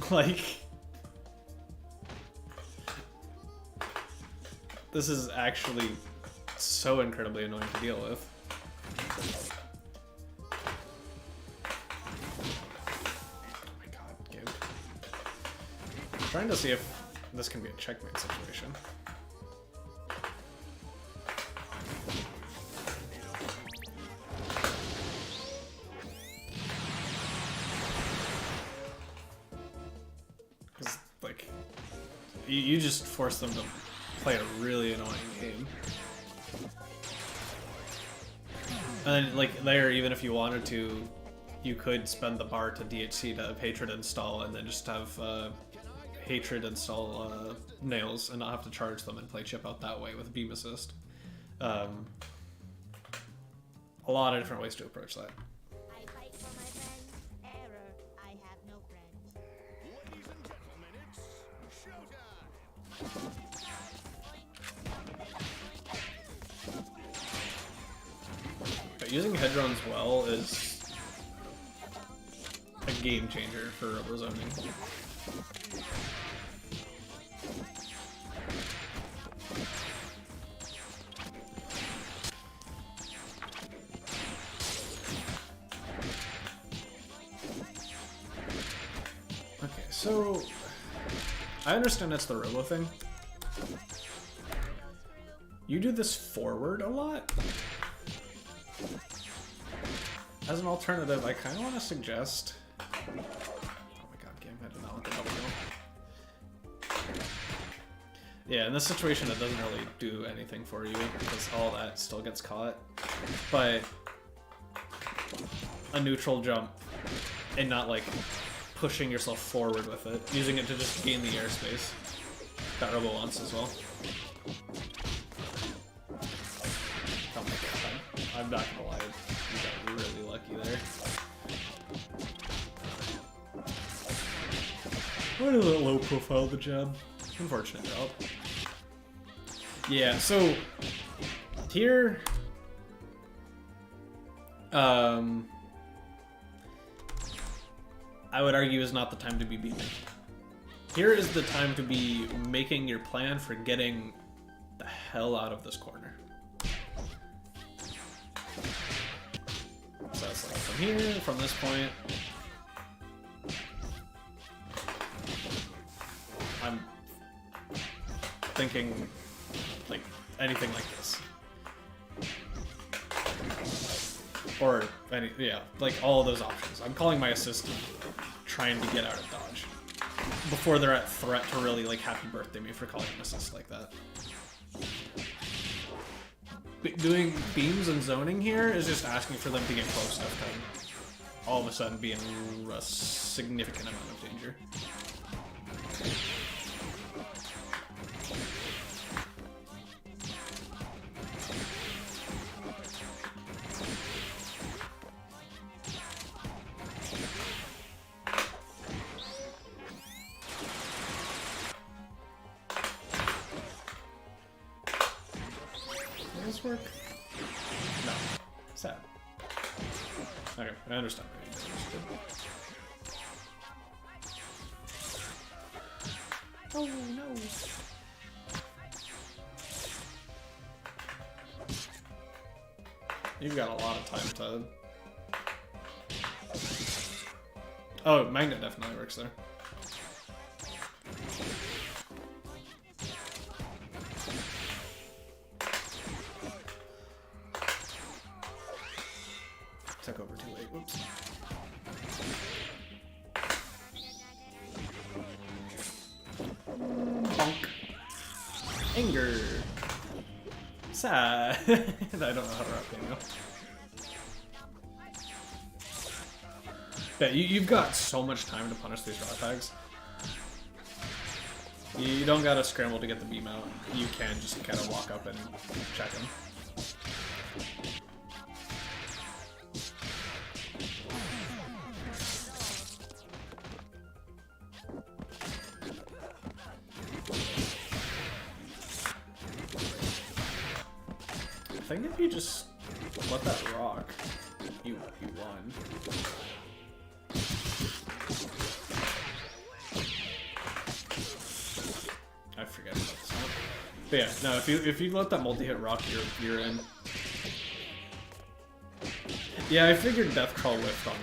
Like, this is actually so incredibly annoying to deal with. Oh my god, game. I'm trying to see if this can be a checkmate situation. You just force them to play a really annoying game. And then, like, there, even if you wanted to, you could spend the bar to DHC to have Hatred install, and then just have Hatred install nails and not have to charge them and play chip out that way with beam assist. A lot of different ways to approach that. I fight for my friends. Error. I have no friends. Ladies and gentlemen, it's showtime. But using hedrones well is a game changer for robo zoning. Okay, so I understand that's the robo thing. You do this forward a lot. As an alternative, I kind of want to suggest... Oh my god, game, I did not want the double kill. Yeah, in this situation it doesn't really do anything for you, because all that still gets caught. But a neutral jump, and not like pushing yourself forward with it, using it to just gain the airspace. That Robo wants as well. Oh my god, I'm not gonna lie. You got really lucky there. Why did that low profile the jab? Unfortunate drop. Yeah, so here I would argue is not the time to be beaming. Here is the time to be making your plan for getting the hell out of this corner. So it's like from here, from this point. I'm thinking like anything like this. Or any, yeah, like all of those options. I'm calling my assistant trying to get out of dodge before they're at threat to really like happy birthday me for calling an assist like that. Doing beams and zoning here is just asking for them to get close enough to all of a sudden be in a significant amount of danger. Does this work? No. Sad. Okay, I understand what you did. Oh no. You've got a lot of time to... Oh, Magnet definitely works there. Took over too late, whoops. Bonk. Anger. Sad. I don't know how to rock Daniel. Yeah, you've got so much time to punish these raw tags. You don't gotta scramble to get the beam out. You can just kind of walk up and check him. I think if you just let that rock, you won. I forget about this one. But yeah, no, if you let that multi-hit rock, you're in. Yeah, I figured Death Crawl whiffed on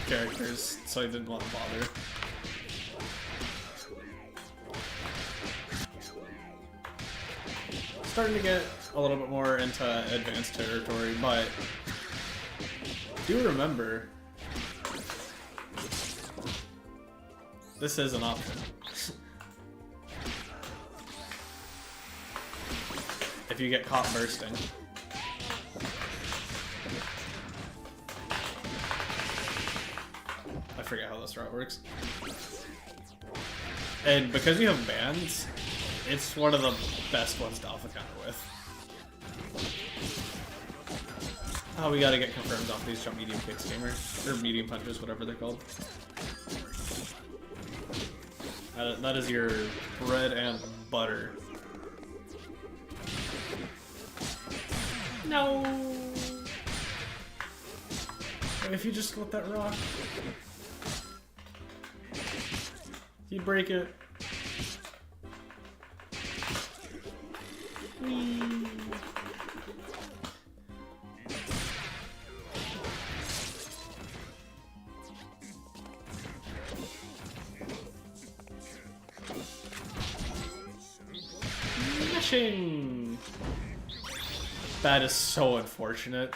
characters, so I didn't want to bother. Starting to get a little bit more into advanced territory, but do remember this is an option. if you get caught bursting. I forget how this route works. And because you have bans, it's one of the best ones to alpha counter with. Oh, we gotta get confirmed off these jump medium kicks, gamer. Or medium punches, whatever they're called. That is your bread and butter. No! If you just let that rock, you break it. Whee. Mashing! That is so unfortunate.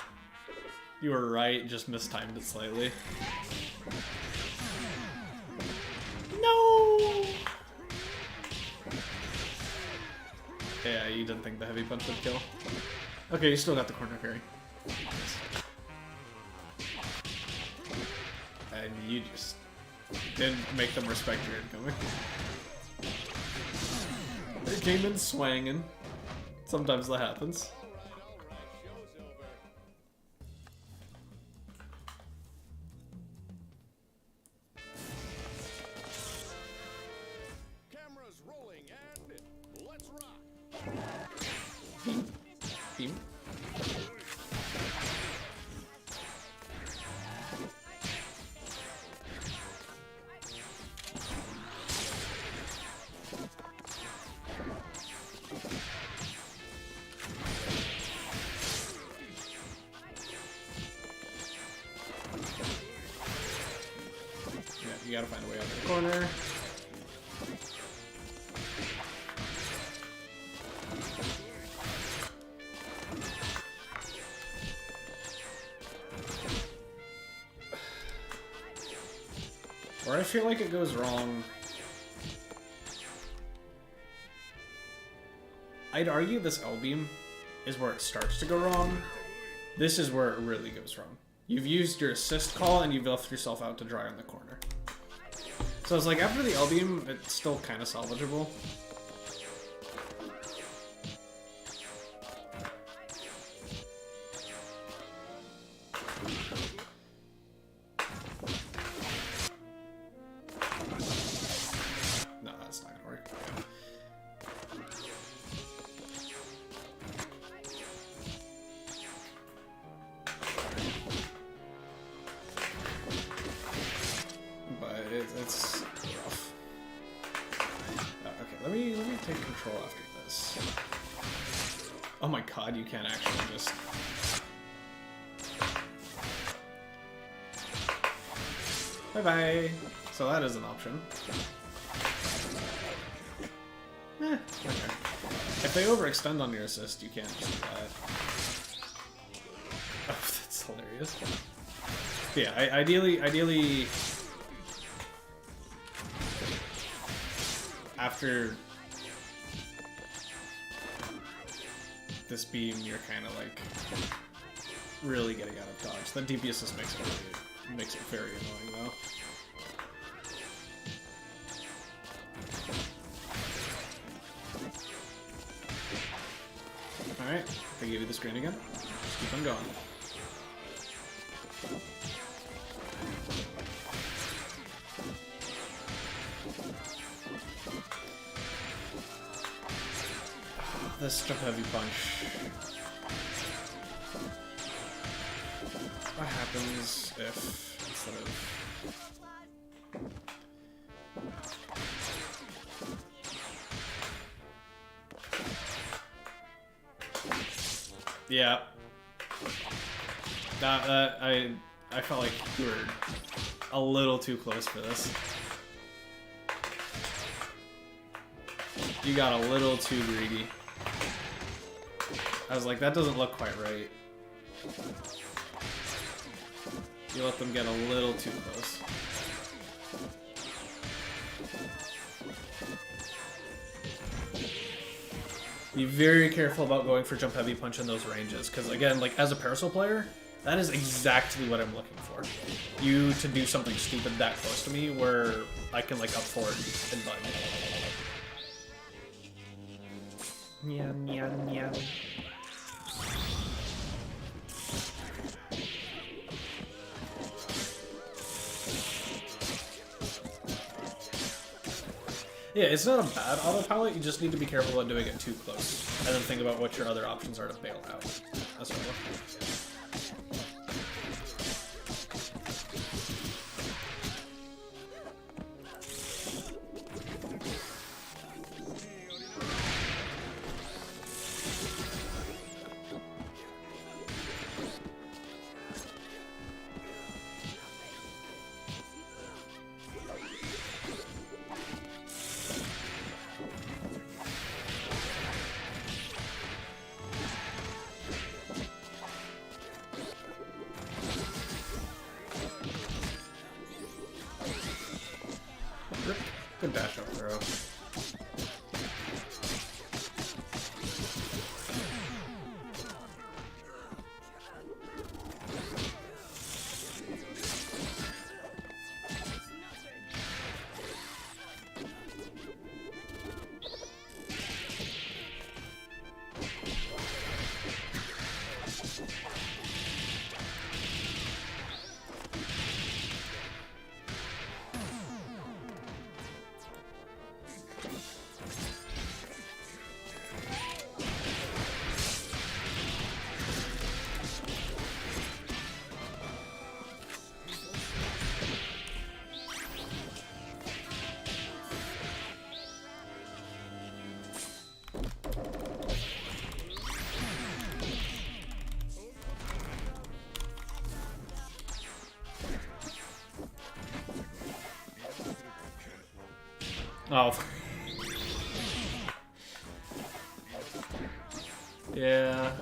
You were right, just mistimed it slightly. No! Yeah, you didn't think the heavy punch would kill. Okay, you still got the corner carry. And you just didn't make them respect your incoming. They came in swanging. Sometimes that happens. Cameras rolling and let's rock. Team. Yeah, you gotta find a way out of the corner. Where I feel like it goes wrong, I'd argue this L-beam is where it starts to go wrong. This is where it really goes wrong. You've used your assist call and you've left yourself out to dry on the corner. So it's like after the L-beam, it's still kind of salvageable. No, that's not gonna work. But it's rough. Okay, let me take control after this. Oh my god, you can't actually just. Bye bye. So that is an option. Okay. If they overextend on your assist, you can't just do that. Oh, that's hilarious. But yeah, ideally, after this beam, you're kind of like really getting out of dodge. The DP assist makes it very annoying though. Alright, they give you the screen again. Just keep on going. This jump heavy punch. What happens if instead of yeah. I felt like you were a little too close for this. You got a little too greedy. I was like, that doesn't look quite right. You let them get a little too close. Be very careful about going for jump heavy punch in those ranges, because again, like as a parasol player, that is exactly what I'm looking for. You to do something stupid that close to me where I can like up forward and button. Meow meow meow. Yeah, it's not a bad autopilot, you just need to be careful about doing it too close. And then think about what your other options are to bail out. That's what I'm looking for. Good dash up throw. Oh. Yeah.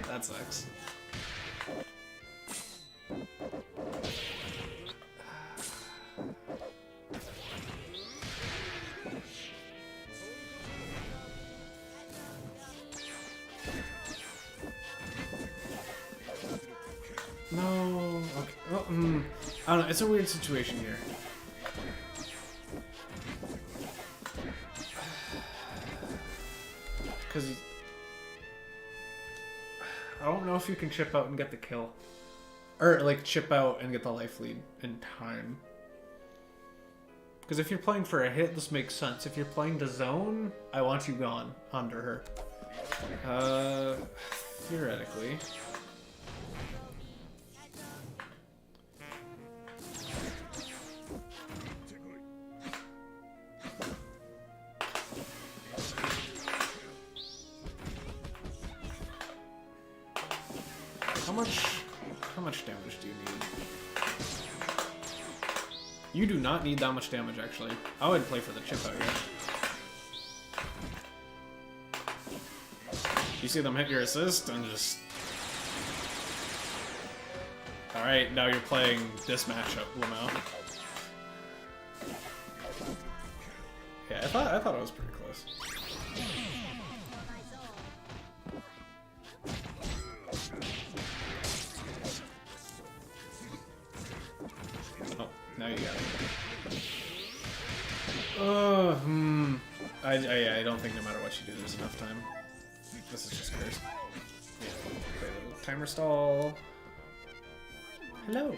That sucks. No. Okay. Well, I don't know. It's a weird situation here. Because I don't know if you can chip out and get the kill. Or, like, chip out and get the life lead in time. Because if you're playing for a hit, this makes sense. If you're playing to zone, I want you gone under her. Theoretically. How much damage do you need? You do not need that much damage, actually. I would play for the chip out here. You see them hit your assist and just... Alright, now you're playing this matchup, Lamau. Yeah, I thought it was pretty close. Now you got it. I don't think no matter what you do, there's enough time. This is just cursed. Yeah. Okay, timer stall. Hello.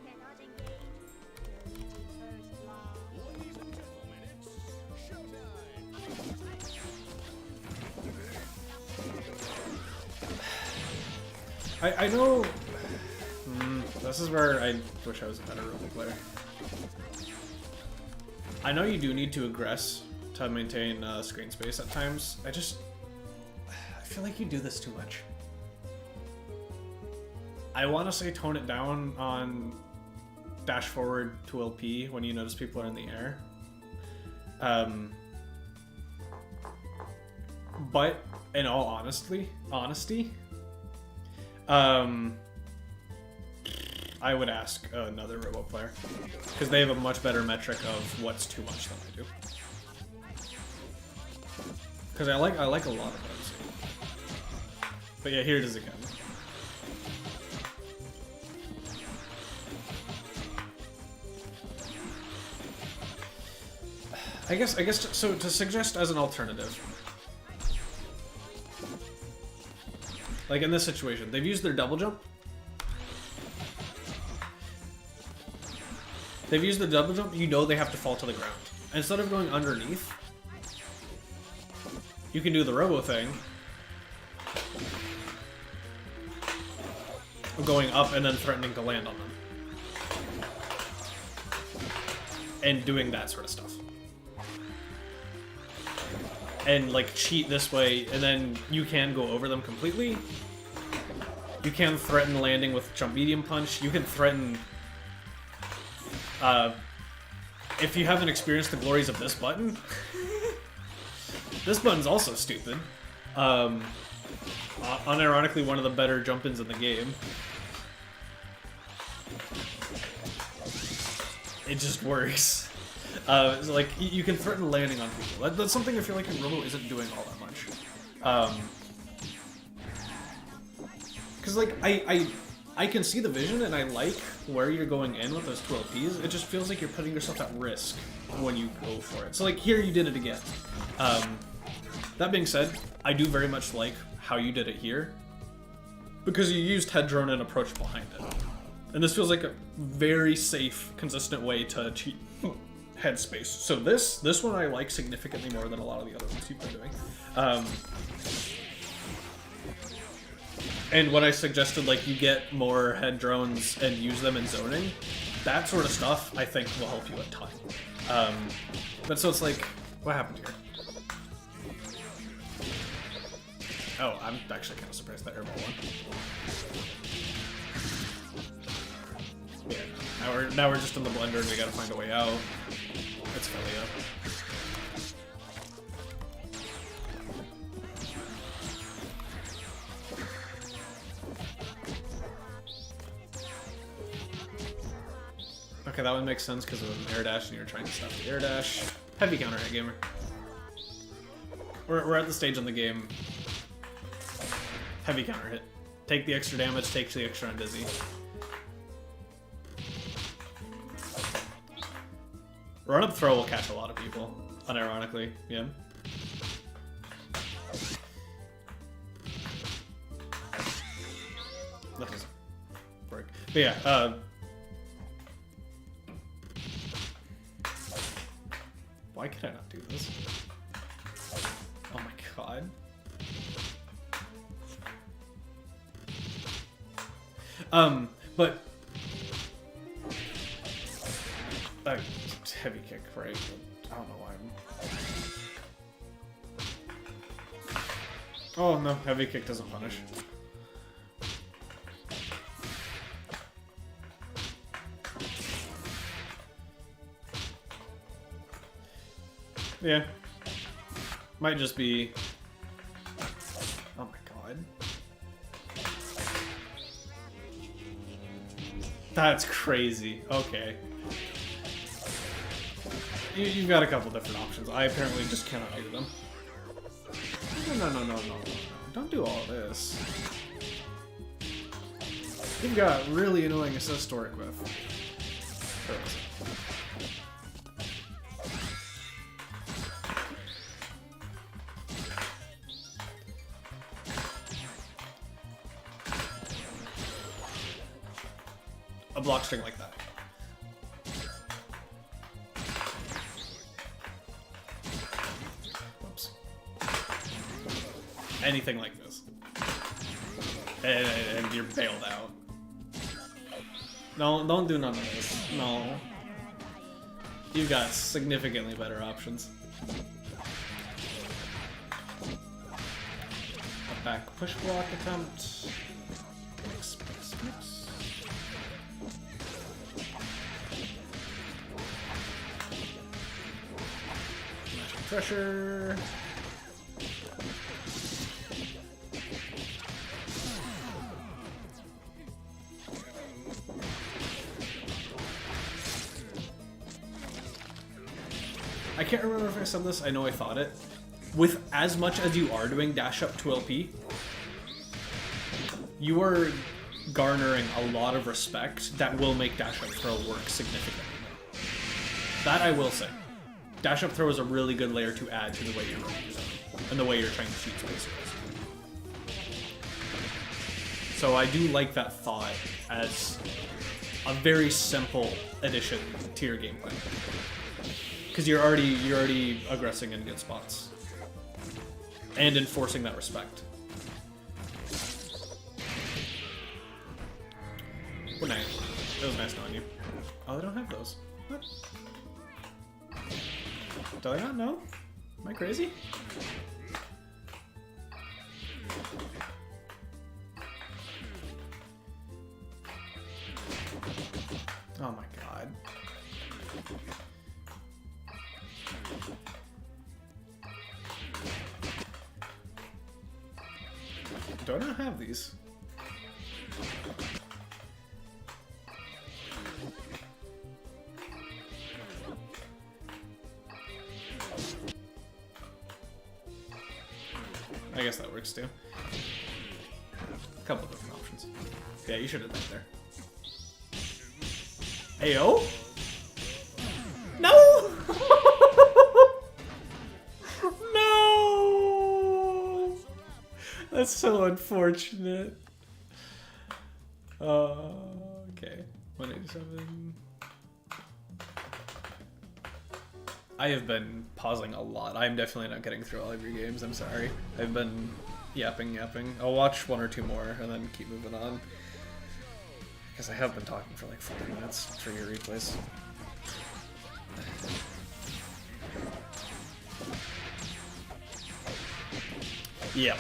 Cannot engage. First blood. Ladies and gentlemen, it's showtime. I know... this is where I wish I was a better role player. I know you do need to aggress to maintain screen space at times. I feel like you do this too much. I want to say tone it down on dash forward to LP when you notice people are in the air. But in all honesty, I would ask another robo player because they have a much better metric of what's too much than I do. Because I like a lot of those. But yeah, here it is again. I guess so to suggest as an alternative. Like in this situation, they've used their double jump. They've used the double jump, you know they have to fall to the ground. Instead of going underneath, you can do the robo thing. Going up and then threatening to land on them. And doing that sort of stuff. And like cheat this way, and then you can go over them completely. You can threaten landing with jump medium punch. You can threaten... if you haven't experienced the glories of this button, this button's also stupid. Unironically, one of the better jump-ins in the game. It just works. So like, you can threaten landing on people. That's something I feel like in Robo isn't doing all that much. Because like, I can see the vision and I like where you're going in with those 2 LPs. It just feels like you're putting yourself at risk when you go for it. So like, here you did it again. That being said, I do very much like how you did it here, because you used head drone and approach behind it. And this feels like a very safe, consistent way to cheat headspace. So this one I like significantly more than a lot of the other ones you've been doing. And when I suggested like you get more head drones and use them in zoning, that sort of stuff I think will help you a ton. But so it's like, what happened here? Oh, I'm actually kind of surprised that airball won. Yeah, now we're just in the blender and we gotta find a way out. It's Philly up. Okay, that one makes sense because of an air dash and you're trying to stop the air dash. Heavy counter hit, gamer. We're at the stage in the game. Heavy counter hit. Take the extra damage, take the extra on dizzy. Run up throw will catch a lot of people, unironically, yeah. That doesn't work. But yeah, why could I not do this? Oh my god. But heavy kick, right? I don't know why I'm... Oh no, heavy kick doesn't punish. Yeah. Might just be... Oh my god. That's crazy. Okay. You've got a couple different options. I apparently just cannot do them. No. Don't do all this. You've got really annoying assist to work with. Where was it? A block string like that. Whoops. Anything like this. And you're bailed out. No, don't do none of this. No. You've got significantly better options. A back push block attempt. Mix. Pressure. I can't remember if I said this, I know I thought it. With as much as you are doing dash up to LP, you are garnering a lot of respect that will make dash up throw work significantly. That I will say. Dash up throw is a really good layer to add to the way you're running it and the way you're trying to shoot space. So I do like that thought as a very simple addition to your gameplay. Because you're already aggressing in good spots. And enforcing that respect. Good night. It was nice knowing you. Oh, they don't have those. What? Do I not know? Am I crazy? Oh my god. Do I not have these? I guess that works too. A couple different options. Yeah, you should have done there. Ayo? No! No! That's so unfortunate. Okay. 187. I have been pausing a lot. I'm definitely not getting through all of your games. I'm sorry. I've been yapping. I'll watch one or two more and then keep moving on. Because I have been talking for like 40 minutes for your replays. Yeah.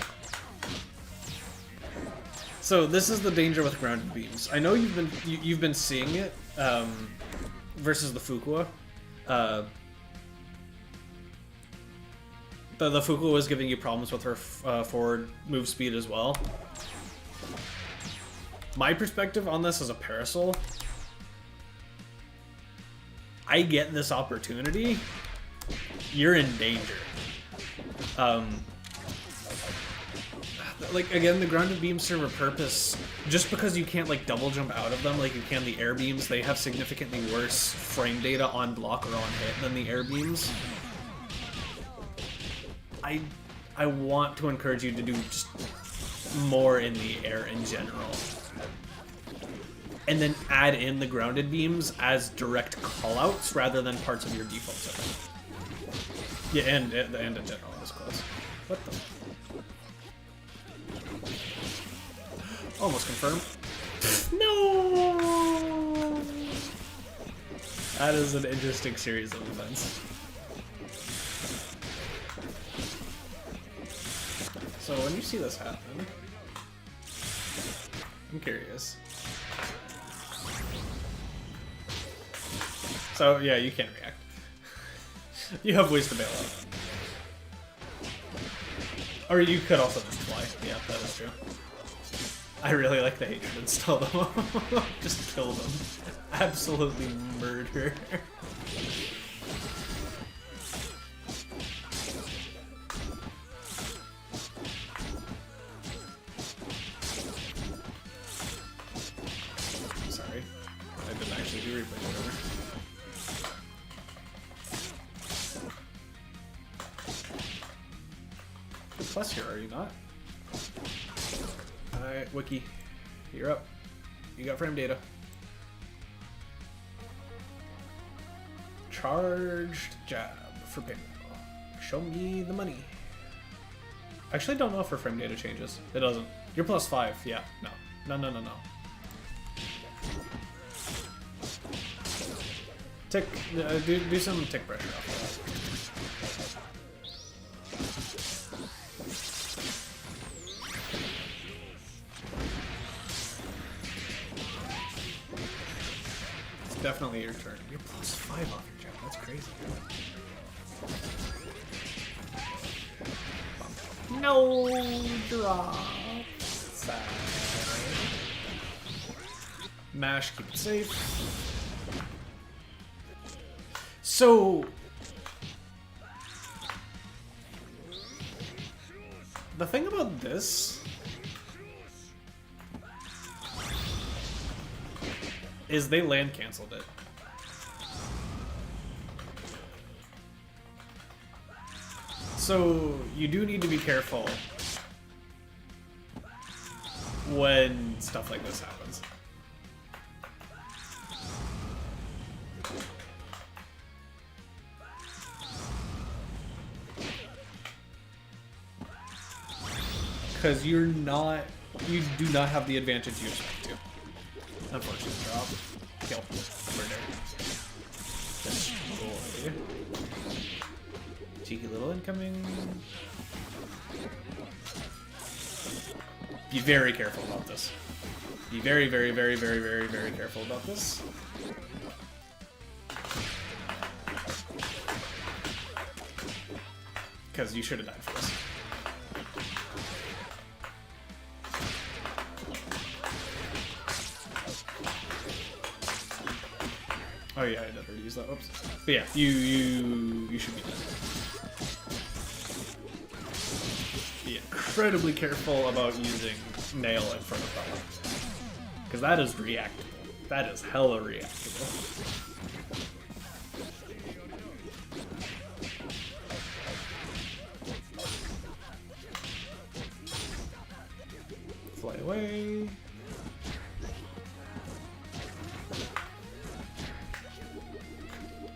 So this is the danger with grounded beams. I know you've been seeing it versus the Fuqua. The Fuqua was giving you problems with her forward move speed as well. My perspective on this as a Parasol, I get this opportunity, you're in danger. Like, again, the grounded beams serve a purpose. Just because you can't, like, double jump out of them like you can the air beams, they have significantly worse frame data on block or on hit than the air beams. I want to encourage you to do just more in the air in general. And then add in the grounded beams as direct callouts rather than parts of your default setup. Yeah, and in general is close. What the? Almost confirmed. No! That is an interesting series of events. So when you see this happen, I'm curious. So yeah, you can't react. You have ways to bail out. Or you could also just fly. Yeah, that is true. I really like the hatred install though. Just kill them. Absolutely murder. Sorry. I didn't actually do replay whatever. Plus here, are you not? Alright, Wiki. You're up. You got frame data. Charged jab for payment. Show me the money. I actually don't know if her frame data changes. It doesn't. You're +5. Yeah. No. No. Tick. Do some tick pressure off. Definitely your turn. You're +5 off your jab. That's crazy. No drop. Sad. Mash, keep it safe. So The thing about this is they land canceled it. So you do need to be careful when stuff like this happens. Because you do not have the advantage you expect to. Unfortunately, drop. Kill. Murder. Destroy. Cheeky little incoming. Be very careful about this. Be very, very, very, very, very, very careful about this. Because you should have died for this. Oh yeah, I never use that. Oops. But yeah, you should be dead. Be incredibly careful about using nail in front of that, because that is reactable. That is hella reactable. Fly away.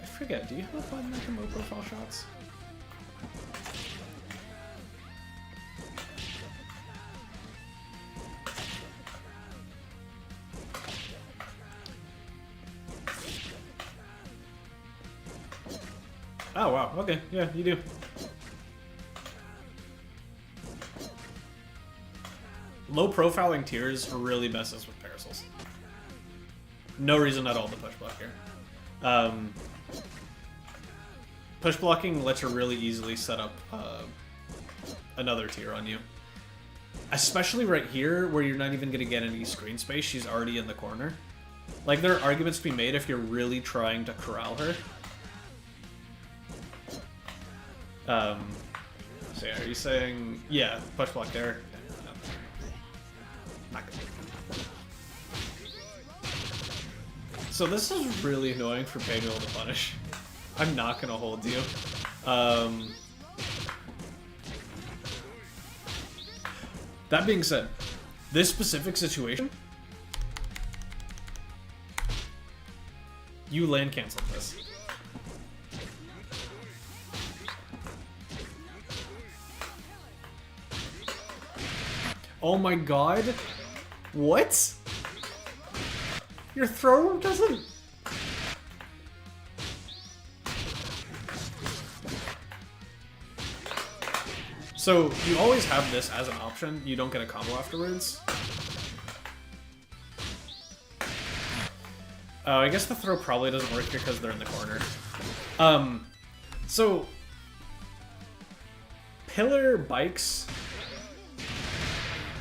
I forget, do you have a button that can low profile shots? Oh wow, okay, yeah, you do. Low profiling tiers really messes with parasols. No reason at all to push block here. Push blocking lets her really easily set up another tier on you. Especially right here, where you're not even going to get any screen space, she's already in the corner. Like, there are arguments to be made if you're really trying to corral her. So yeah, are you saying... Yeah, push block there. No. Not good. So this is really annoying for Painwheel to punish. I'm not gonna hold you. That being said, this specific situation, you land canceled this. Oh my god. What? Your throw doesn't... So, you always have this as an option. You don't get a combo afterwards. I guess the throw probably doesn't work here because they're in the corner. So... Pillar Bikes...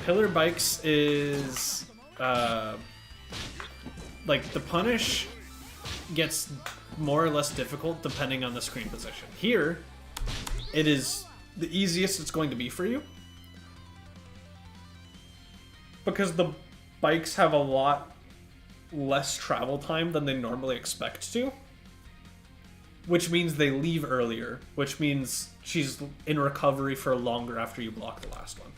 Pillar Bikes is... like, the punish gets more or less difficult depending on the screen position. Here, it is the easiest it's going to be for you, because the bikes have a lot less travel time than they normally expect to, which means they leave earlier, which means she's in recovery for longer after you block the last one.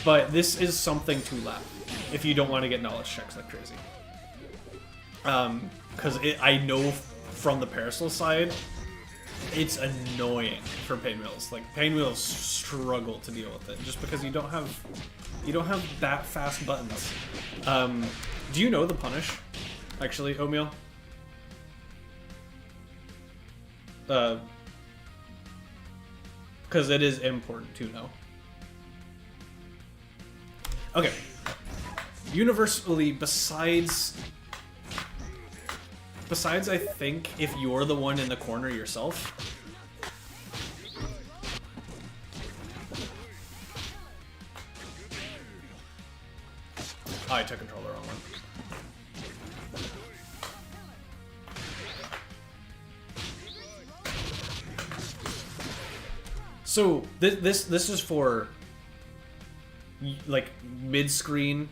But this is something to lap if you don't want to get knowledge checks like crazy. Because I know from the Parasol side, it's annoying for Painwheels. Like, Painwheels struggle to deal with it just because you don't have that fast buttons. Do you know the punish, actually, Oatmeal? Because it is important to know. Okay. Universally, besides I think if you're the one in the corner yourself, I took control of the wrong one. So this is for like mid screen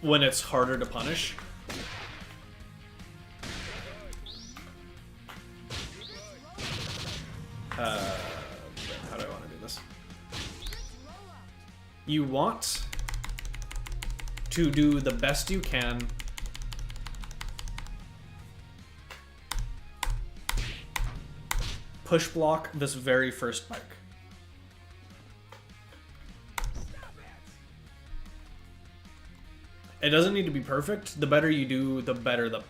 when it's harder to punish. How do I want to do this? You want to do the best you can push block this very first bike. It doesn't need to be perfect. The better you do, the better the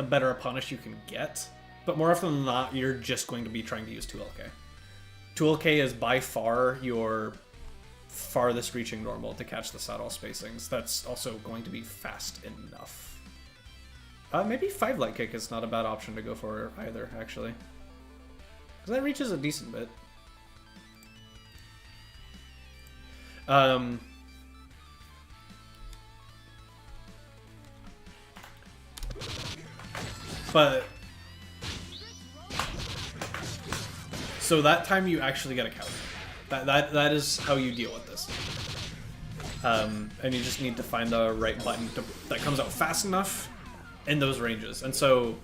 better a punish you can get. But more often than not, you're just going to be trying to use 2LK. 2LK is by far your farthest reaching normal to catch the saddle spacings. That's also going to be fast enough. Maybe 5 light kick is not a bad option to go for either, actually. Because that reaches a decent bit. But so that time you actually get a counter. That is how you deal with this. And you just need to find the right button that comes out fast enough in those ranges. And so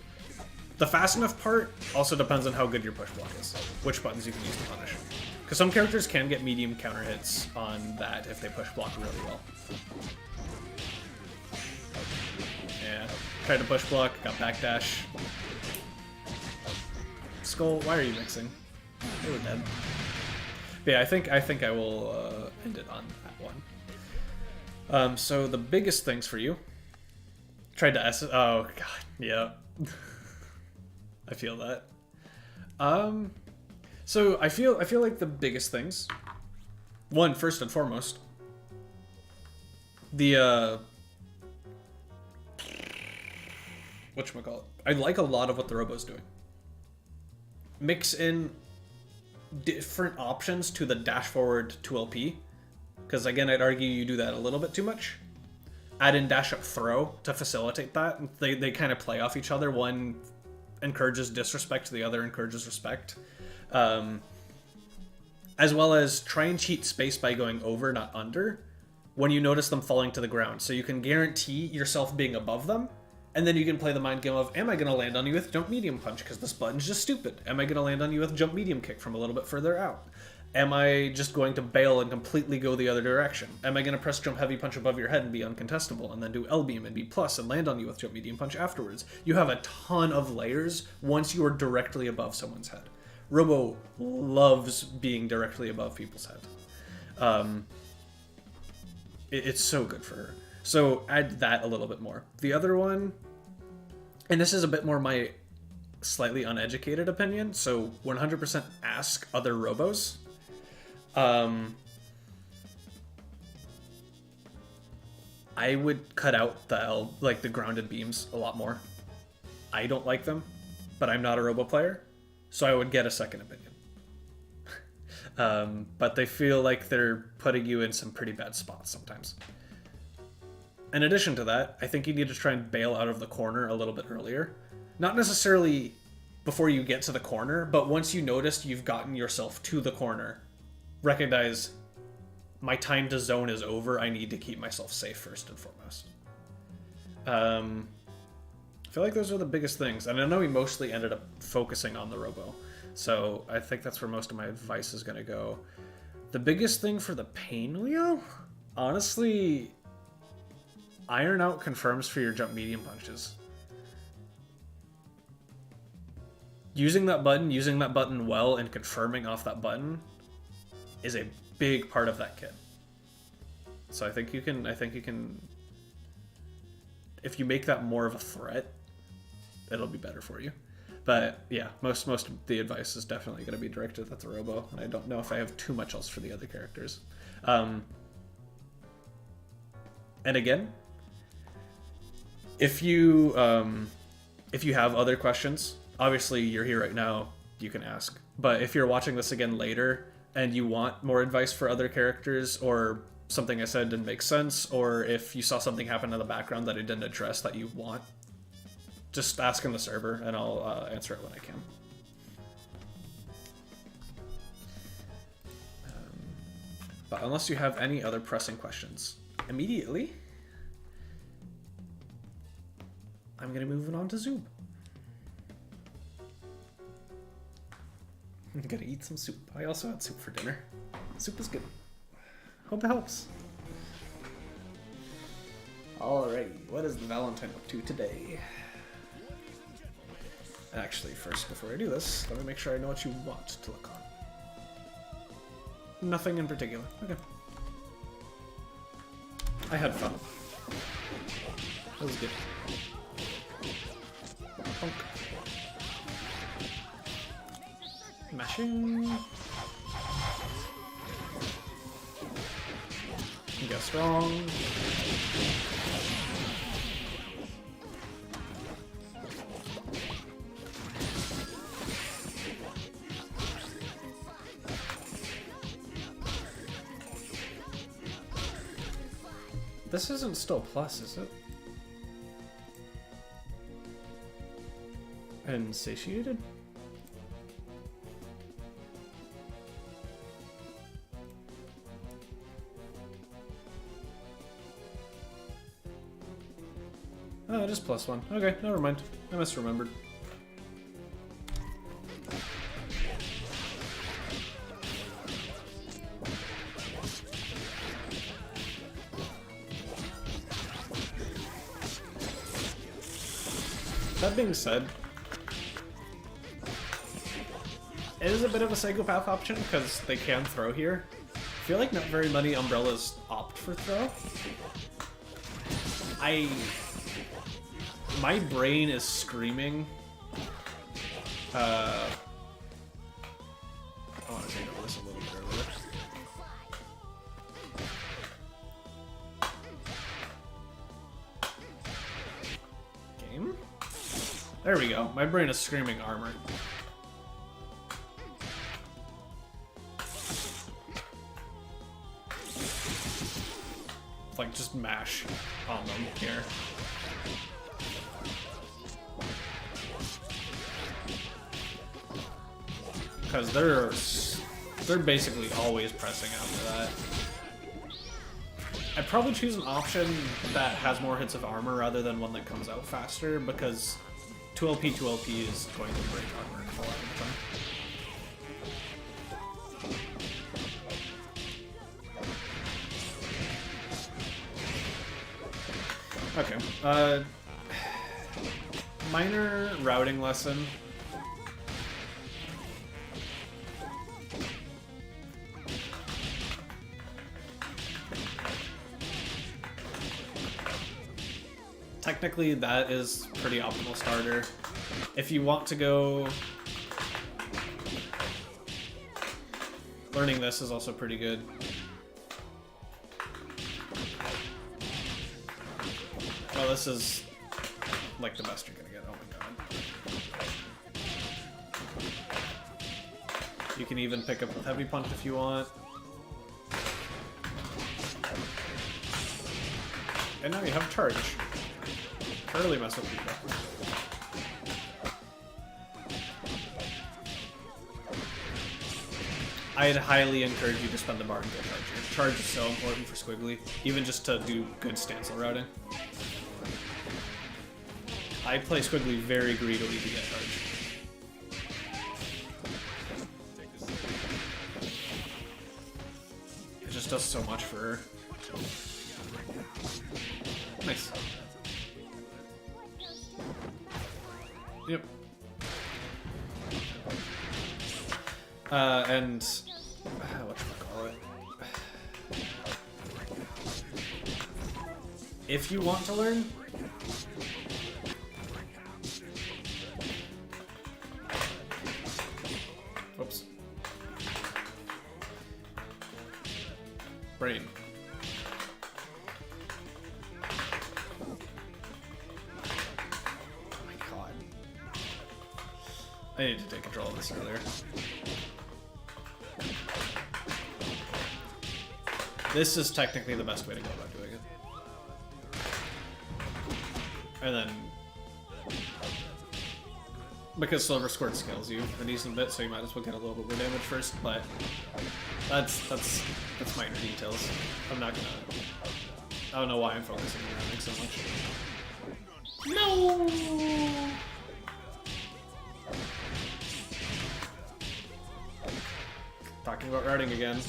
the fast enough part also depends on how good your push block is, which buttons you can use to punish. Because some characters can get medium counter hits on that if they push block really well. Yeah, tried to push block, got backdash. Skull, why are you mixing? They were dead. But yeah, I think I will end it on that one. So the biggest things for you. Tried to oh god, yeah. I feel that. So I feel like the biggest things. One, first and foremost, the whatchamacallit? I like a lot of what the robo's doing. Mix in different options to the dash forward 2LP, because again, I'd argue you do that a little bit too much. Add in dash up throw to facilitate that. They kind of play off each other. One encourages disrespect, the other encourages respect. As well as try and cheat space by going over, not under, when you notice them falling to the ground. So you can guarantee yourself being above them, and then you can play the mind game of, am I going to land on you with jump medium punch because this button's just stupid? Am I going to land on you with jump medium kick from a little bit further out? Am I just going to bail and completely go the other direction? Am I going to press jump heavy punch above your head and be uncontestable, and then do L beam and be plus and land on you with jump medium punch afterwards? You have a ton of layers once you are directly above someone's head. Robo loves being directly above people's head. It's so good for her. So add that a little bit more. The other one, and this is a bit more my slightly uneducated opinion, so 100% ask other robos. I would cut out the grounded beams a lot more. I don't like them, but I'm not a robo player, so I would get a second opinion. But they feel like they're putting you in some pretty bad spots sometimes. In addition to that, I think you need to try and bail out of the corner a little bit earlier. Not necessarily before you get to the corner, but once you notice you've gotten yourself to the corner, recognize my time to zone is over. I need to keep myself safe first and foremost. I feel like those are the biggest things. And I know we mostly ended up focusing on the robo, so I think that's where most of my advice is going to go. The biggest thing for the pain wheel? Honestly, iron out confirms for your jump medium punches. Using that button well, and confirming off that button is a big part of that kit. So I think you can, if you make that more of a threat, it'll be better for you. But yeah, most of the advice is definitely going to be directed at the robo, and I don't know if I have too much else for the other characters. And again, if you have other questions, obviously you're here right now, you can ask. But if you're watching this again later and you want more advice for other characters, or something I said didn't make sense, or if you saw something happen in the background that I didn't address that you want, just ask in the server and I'll answer it when I can. But unless you have any other pressing questions immediately, I'm gonna move on to Zoom. I'm gonna eat some soup. I also had soup for dinner. Soup is good. Hope it helps. Alrighty, what is the Valentine up to today? Actually, first, before I do this, let me make sure I know what you want to look on. Nothing in particular. Okay. I had fun. That was good. Punk. Mashing. Get strong. This isn't still plus, is it? And satiated? Oh, it is +1. Okay, never mind. I misremembered. That being said, it is a bit of a psychopath option because they can throw here. I feel like not very many umbrellas opt for throw. My brain is screaming. I want to take over this a little bit earlier. Game? There we go. My brain is screaming armor. Like, just mash on them here. Because they're basically always pressing after that. I'd probably choose an option that has more hits of armor rather than one that comes out faster, because 2LP is going to break armor a lot of the time. Okay, minor routing lesson. Technically, that is pretty optimal starter. If you want to go... Learning this is also pretty good. Well, this is like the best you're gonna get. Oh my god. You can even pick up with Heavy Punch if you want. And now you have Charge. Really mess with people. I'd highly encourage you to spend the bar and get Charge here. Charge is so important for Squiggly, even just to do good stancil routing. I play Squiggly very greedily to get Charge. It just does so much for her. Nice. Yep. And whatchamacallit. If you want to learn, whoops. Brain. I need to take control of this earlier. This is technically the best way to go about doing it. And then... because Silver Squirt scales you a decent bit, so you might as well get a little bit more damage first. But that's minor details. I'm not gonna. I don't know why I'm focusing on rounding so much. No. Talking about routing again.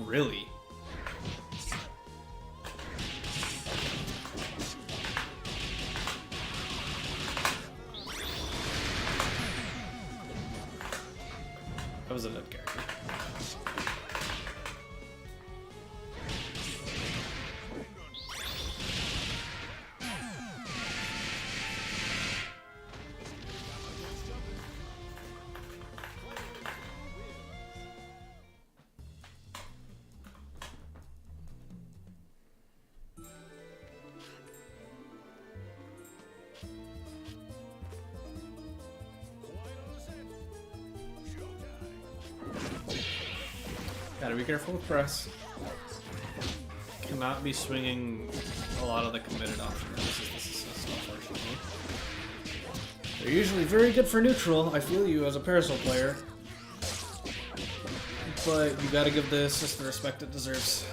Really? That was a dead character. Gotta be careful with press. Cannot be swinging a lot of the committed options. This is assist, unfortunately. They're usually very good for neutral. I feel you as a Parasol player. But you gotta give the assist the respect it deserves.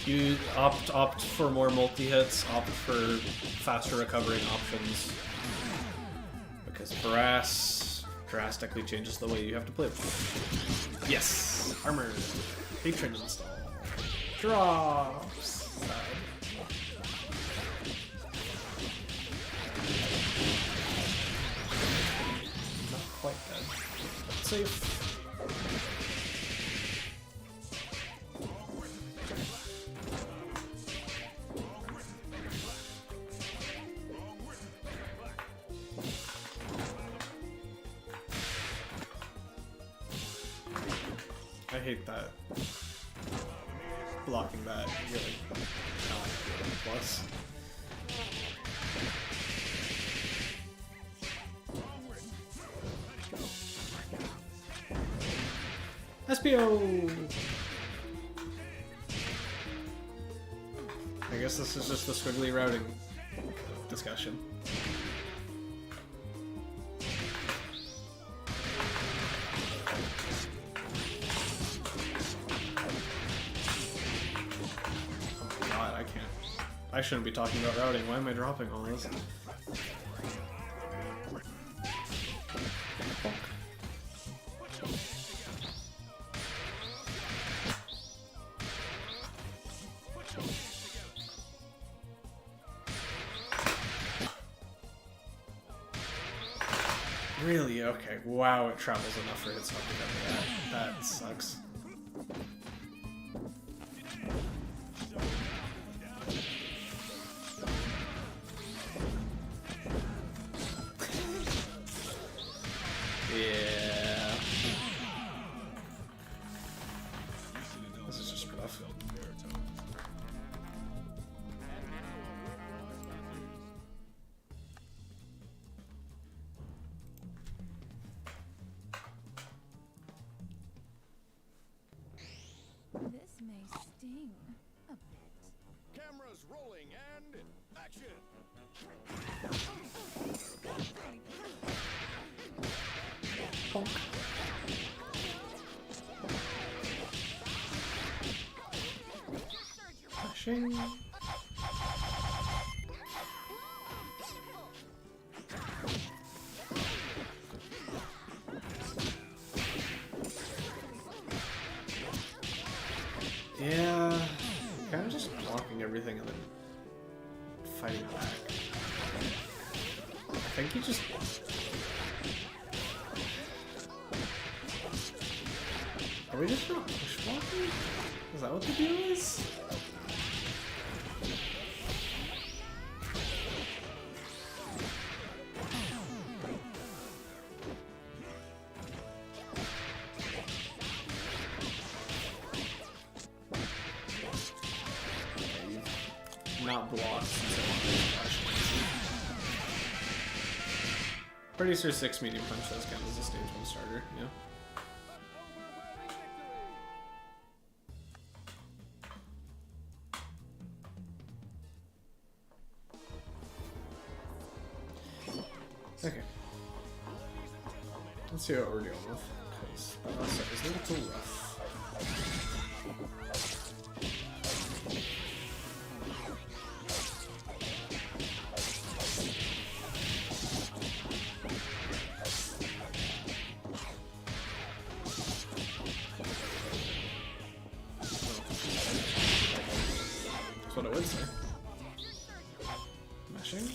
You opt for more multi-hits, opt for faster recovering options. Because Brass drastically changes the way you have to play. Yes! Armor. Patron install. Drops. Not quite dead. Safe. I hate that. Blocking that really not plus. SPO! I guess this is just the squiggly routing discussion. I shouldn't be talking about routing. Why am I dropping all this? Really? Okay. Wow, it travels enough for hits something like that. That sucks. Yeah. This is just rough. This may sting a bit. Cameras rolling and action. Pushing. Yeah, kind of just blocking everything and then fighting back. I think he just... Are we just not push blocking? Is that what the deal is? Not blocked since I wanted to flash. Producer 6 medium punch does count as a stage 1 starter, yeah. Okay. Let's see what we're dealing with. Because that last set was a little rough. That's what I would say. Meshing.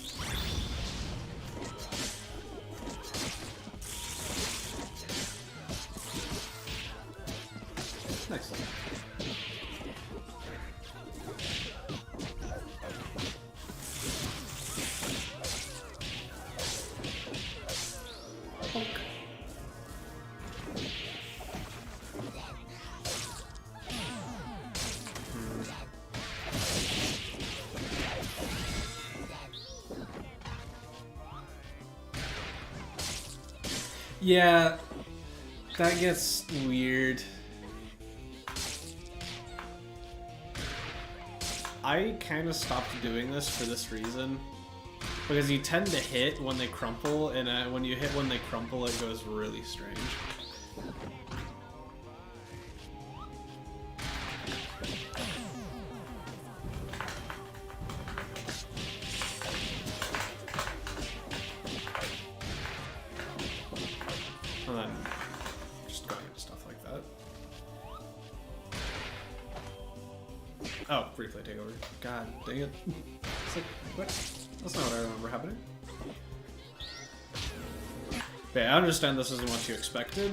Nice. Honk. Yeah, that gets weird. I kind of stopped doing this for this reason. Because you tend to hit when they crumple, and when you hit when they crumple, it goes really strange. And then just going into stuff like that. Oh, replay takeover. God dang it. It's like, what? That's not what I remember happening. Okay, I understand this isn't what you expected.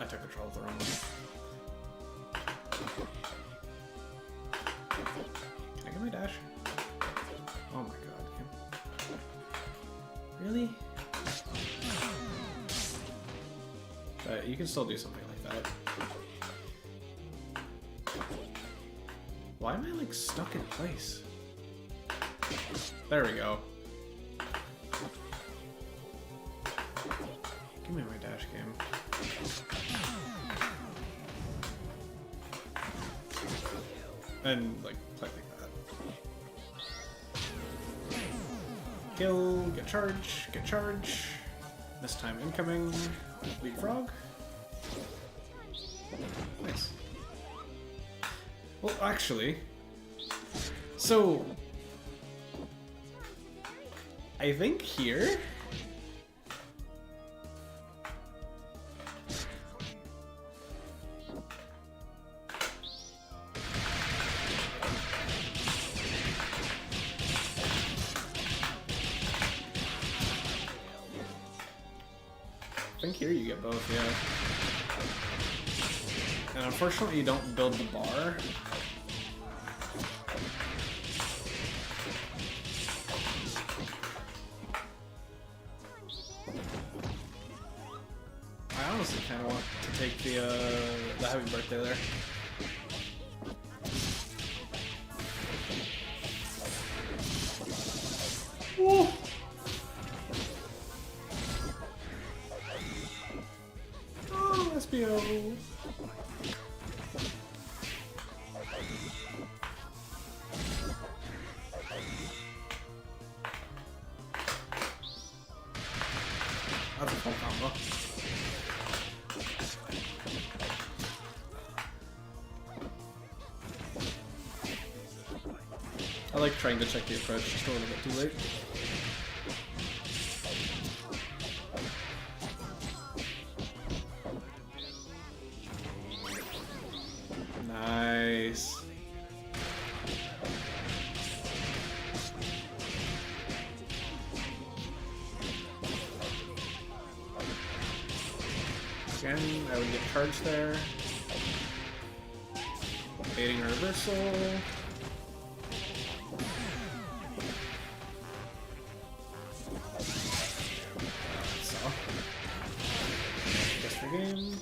I took control of the wrong one. Can I get my dash? Oh my god. Really? You can still do something like that. Why am I like stuck in place? There we go. Give me my dash game. And like play like that. Kill, get charge. This time incoming. Leapfrog. Nice. Well, actually, so I think here you get both, yeah. And unfortunately, you don't build the bar. I honestly kind of want to take the happy birthday there. Woo! Oh, SBO. That's a full combo. I like trying to check the approach just a little bit too late. Nice. Again, I would get charged there. Baiting a reversal. So. Guess for game.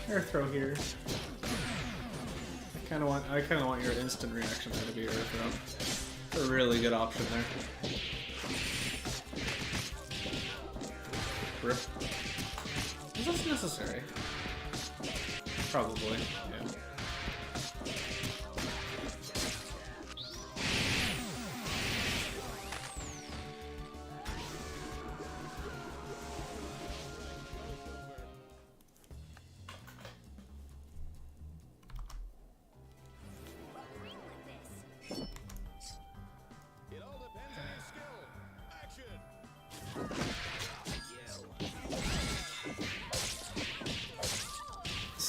Air throw here. I kinda want your instant reaction there to be air throw. It's a really good option there. Rip. Is this necessary? Probably, yeah.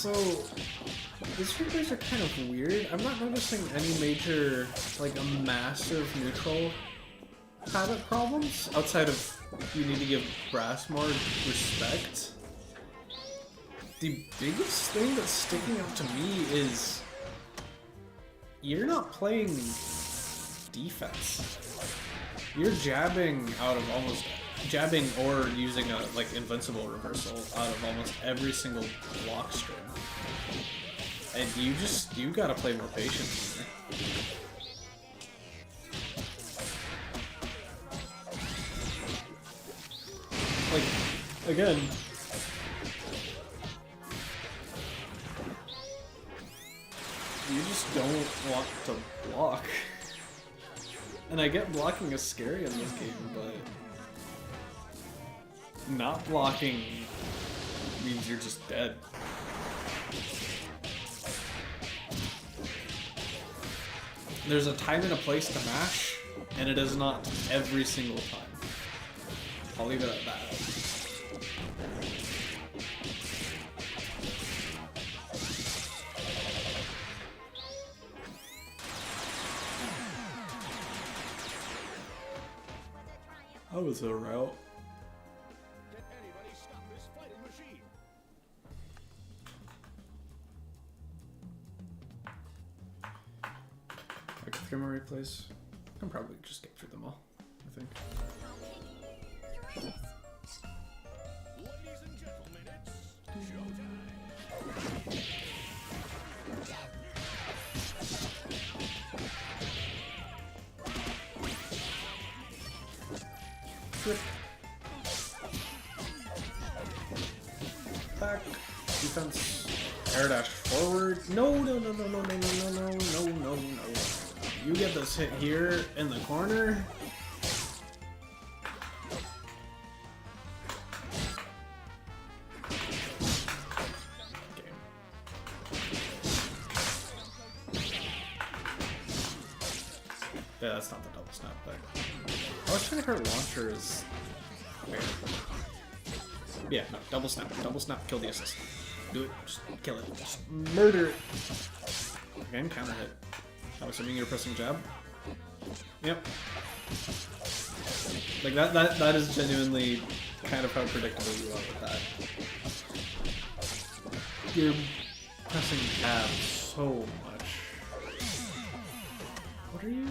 So, these replays are kind of weird. I'm not noticing any major, like, a massive neutral habit problems outside of you need to give Brass more respect. The biggest thing that's sticking out to me is you're not playing defense. You're jabbing out of almost jabbing or using a like invincible reversal out of almost every single block string. And you gotta play more patient here. Like, again, you just don't want to block. And I get blocking is scary in this game, but not blocking means you're just dead. There's a time and a place to mash, and it is not every single time. I'll leave it at that. That was a route. Can anybody stop this fighting machine? Like 3 more replays. I can probably just get through them all, I think. Ladies and gentlemen, it's showtime. Flip. Back. Defense. Air dash forward. No, no, no, no, no, no, no, no, no, no, no, no. You get this hit here in the corner. Yeah, that's not the double snap, but I was trying to hurt launcher is weird. Yeah, no, double snap, kill the assist. Do it, just kill it, just murder it. Again, counter hit. I'm assuming you're pressing jab. Yep. Like that is genuinely kind of how predictable you are with that. You're pressing jab so much. What are you?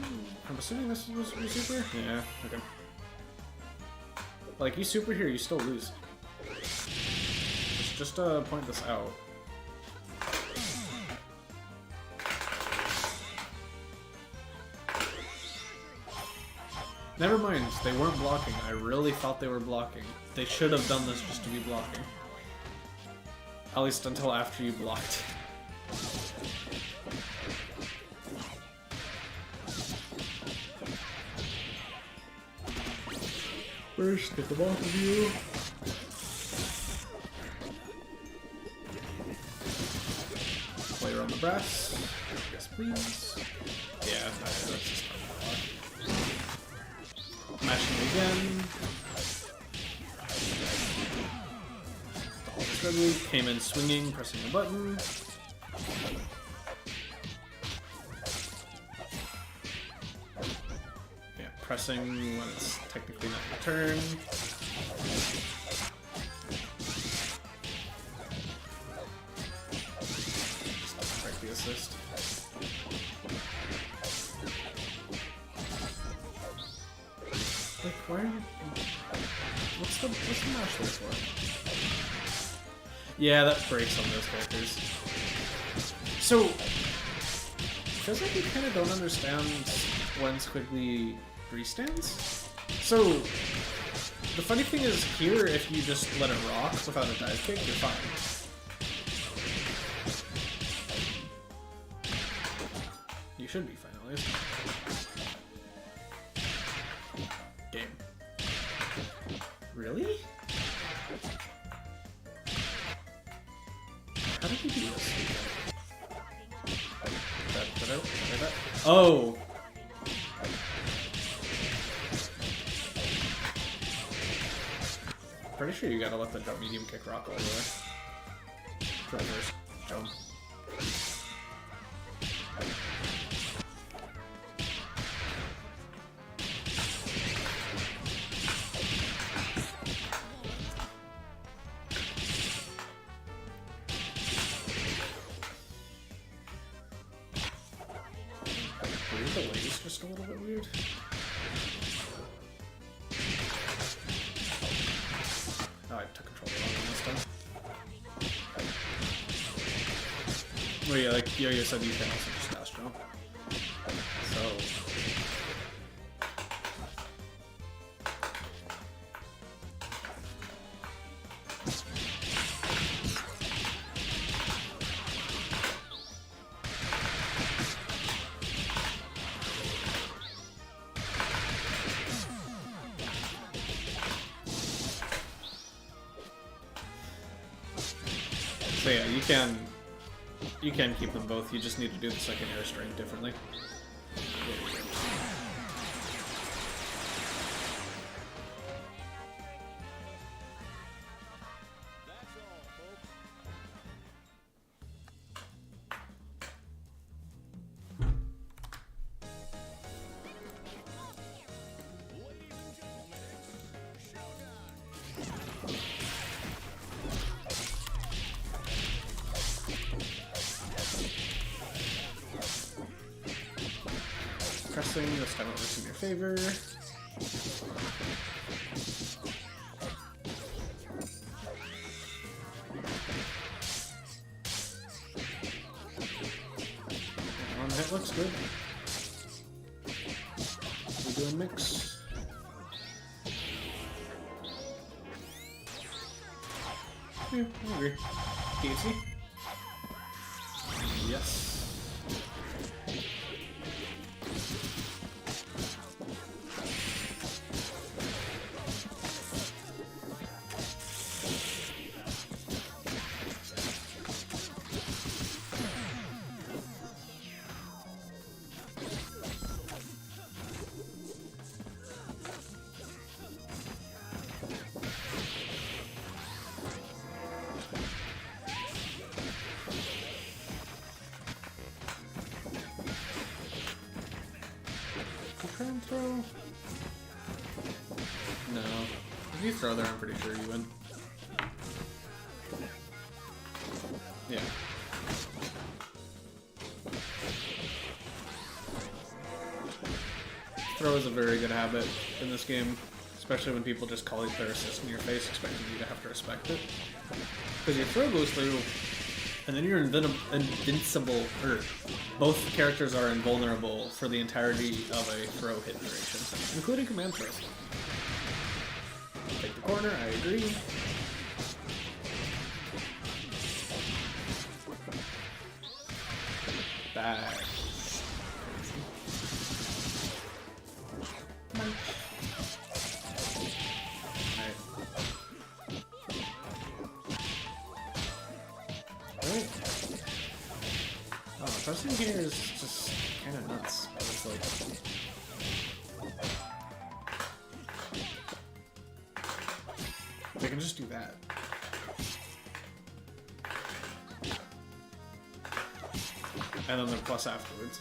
I'm assuming this was your super? Yeah, okay. Like, you super here, you still lose. Just point this out. Never mind, they weren't blocking. I really thought they were blocking. They should have done this just to be blocking. At least until after you blocked. First, get the both of you. Player on the brass. Yes, please. Yeah, that's just mashing again. Came in swinging, pressing the button. Yeah, pressing when it's technically not your turn. Just break the assist. Like, why are you... What's the mash there for? Yeah, that breaks on those characters. So, it feels like you kind of don't understand when Squiggly restands. So, the funny thing is here, if you just let it rock without a dive kick, you're fine. You should be fine, at least. Game. Really? How did you do this? Oh! Pretty sure you gotta let the jump medium kick rock all the way. Reverse Jump. The delays just a little bit weird. Oh, I took control wrong this time. Well, yeah, like Yo-Yo said, you can also just dash jump. So. So yeah, you can keep them both. You just need to do the second air string differently. That's all, folks. Ladies and gentlemen, it's showtime. Pressing this time it works in your favor. One hit looks good. We do a mix. Yeah, I agree. DHC? Yes. Try and throw? No. If you throw there, I'm pretty sure you win. Yeah. Throw is a very good habit in this game, especially when people just call each other assist in your face, expecting you to have to respect it. Because your throw goes through, and then you're invincible, or both characters are invulnerable for the entirety of a throw hit duration, including command throws. Take the corner, I agree. Back. Alright. Oh, pressing here is just kind of nuts. It's like... They can just do that. And then the plus afterwards.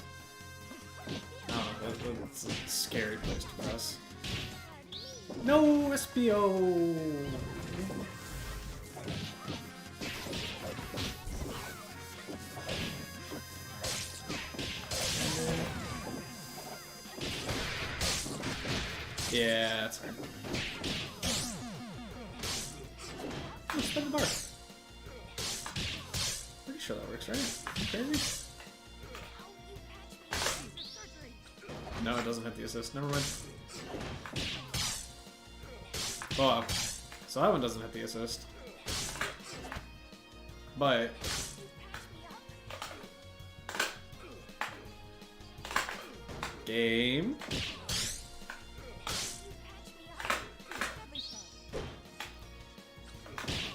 Oh, that's a scary place to press. No, SPO! Yeah, that's right. Oh, spin the bar. Pretty sure that works, right? You crazy? No, it doesn't hit the assist. Never mind. Oh, so that one doesn't hit the assist. But... Game...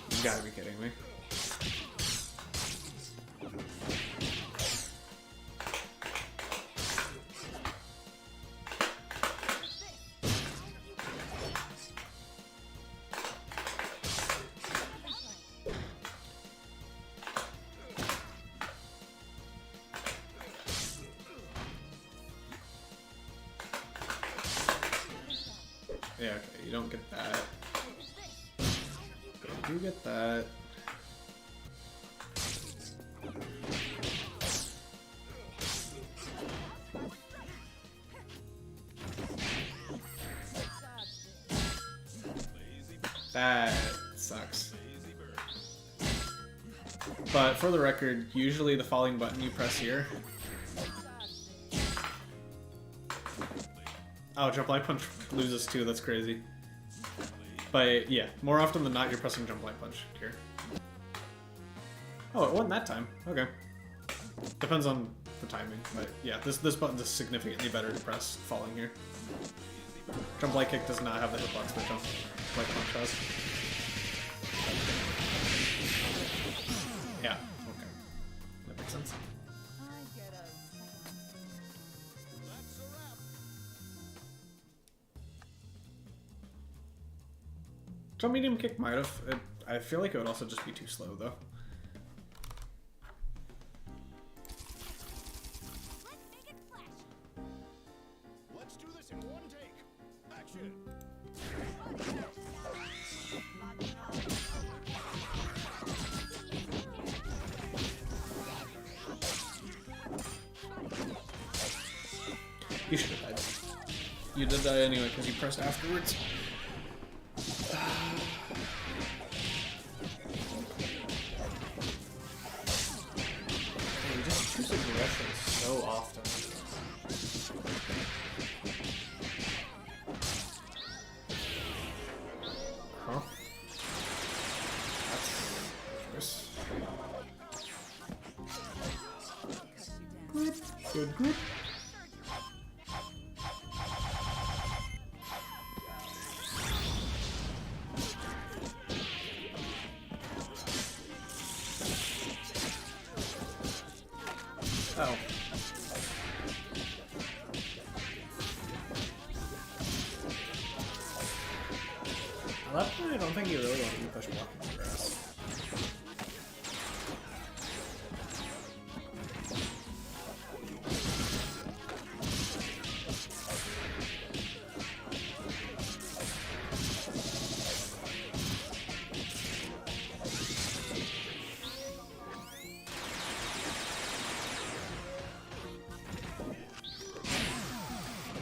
You gotta be kidding me. Yeah, okay, you don't get that. But you get that. That sucks. But for the record, usually the falling button you press here. Oh, jump light punch loses too, that's crazy. But yeah, more often than not you're pressing jump light punch here. Oh, it wasn't that time. Okay. Depends on the timing, but yeah, this button is significantly better to press falling here. Jump light kick does not have the hitbox that jump light punch has. Yeah, okay. That makes sense. I get a That's a wrap. Jump medium kick might have. I feel like it would also just be too slow though. Let's do this in one take. Action. You should have died. You did die anyway because you pressed afterwards. You just choose aggression so often. Huh? That's group. Good group. Oh. At that point, I don't think you really want to be push blocking the grass.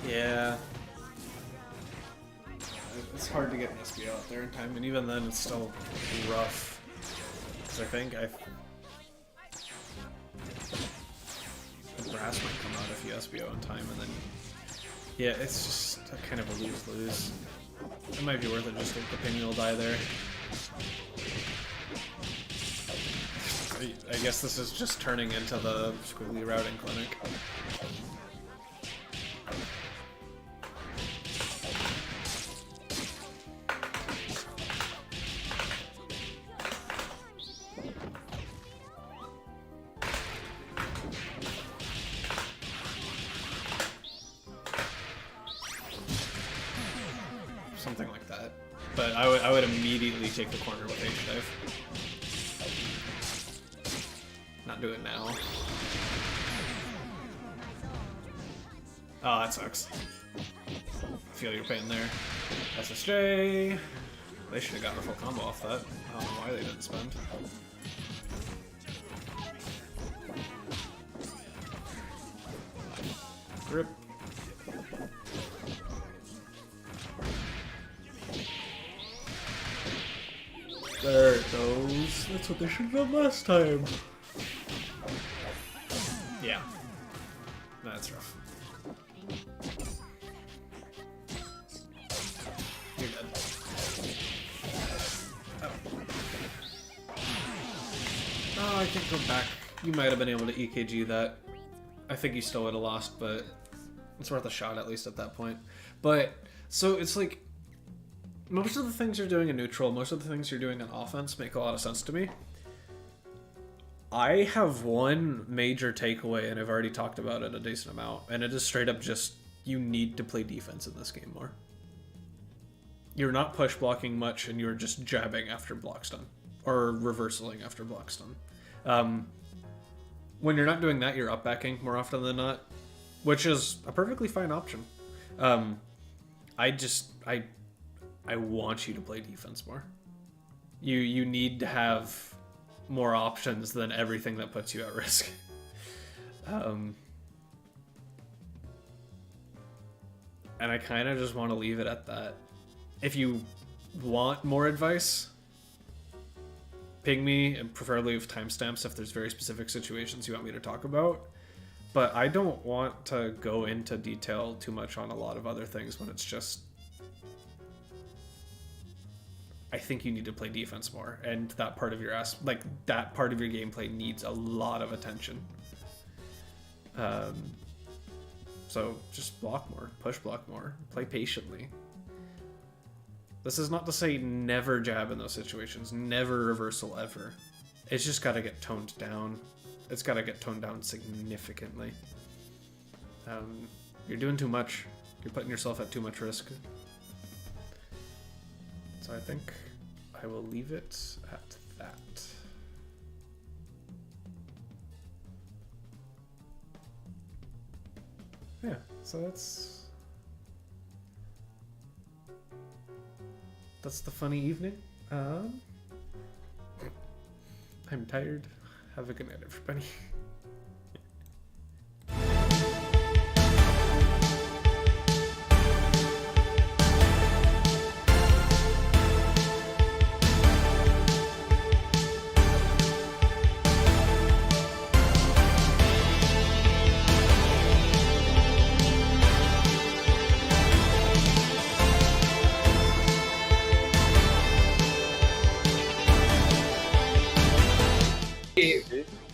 Yeah. It's hard to get an SBO out there in time, and even then it's still rough. Because I think the grass might come out if you SBO in time, and then... Yeah, it's just a kind of a lose-lose. It might be worth it just to the ping will die there. I guess this is just turning into the squiggly routing clinic. Something like that. But I would immediately take the corner with H-Dive. Not do it now. Oh, that sucks. Feel your pain there. SSJ. They should have gotten a full combo off that. I don't know why they didn't spend. Grip. There it goes. That's what they should have done last time. Yeah. That's rough. You're dead. Oh, I think go back. You might have been able to EKG that. I think you still would have lost, but it's worth a shot at least at that point. But, so it's like, most of the things you're doing in neutral, most of the things you're doing on offense make a lot of sense to me. I have one major takeaway, and I've already talked about it a decent amount, and it is straight up just, you need to play defense in this game more. You're not push blocking much, and you're just jabbing after block stun, or reversaling after block stun. When you're not doing that, you're up backing more often than not, which is a perfectly fine option. I I want you to play defense more. You need to have more options than everything that puts you at risk. And I kind of just want to leave it at that. If you want more advice, ping me, and preferably with timestamps if there's very specific situations you want me to talk about. But I don't want to go into detail too much on a lot of other things when it's just... I think you need to play defense more, and that part of your that part of your gameplay needs a lot of attention. So just block more, push block more, play patiently. This is not to say never jab in those situations, never reversal ever. It's just got to get toned down. It's got to get toned down significantly. You're doing too much. You're putting yourself at too much risk. So I think I will leave it at that. Yeah, so that's the funny evening. I'm tired. Have a good night, everybody.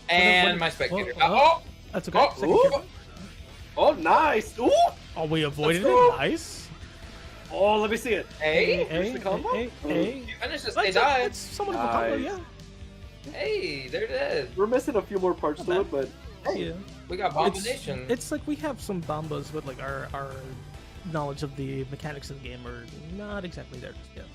And my spectator. That's okay. Oh, Second ooh. camera. Oh, nice! Ooh! Oh, we avoided Let's go. it. Nice. Oh, let me see it. Hey, Here's the combo. Hey, you finished this. They died. That's somewhat of a combo, Nice. yeah. Hey, there it is. We're missing a few more parts to it, but Yeah. We got combination. It's like we have some bombas, but like our knowledge of the mechanics of the game are not exactly there just yet.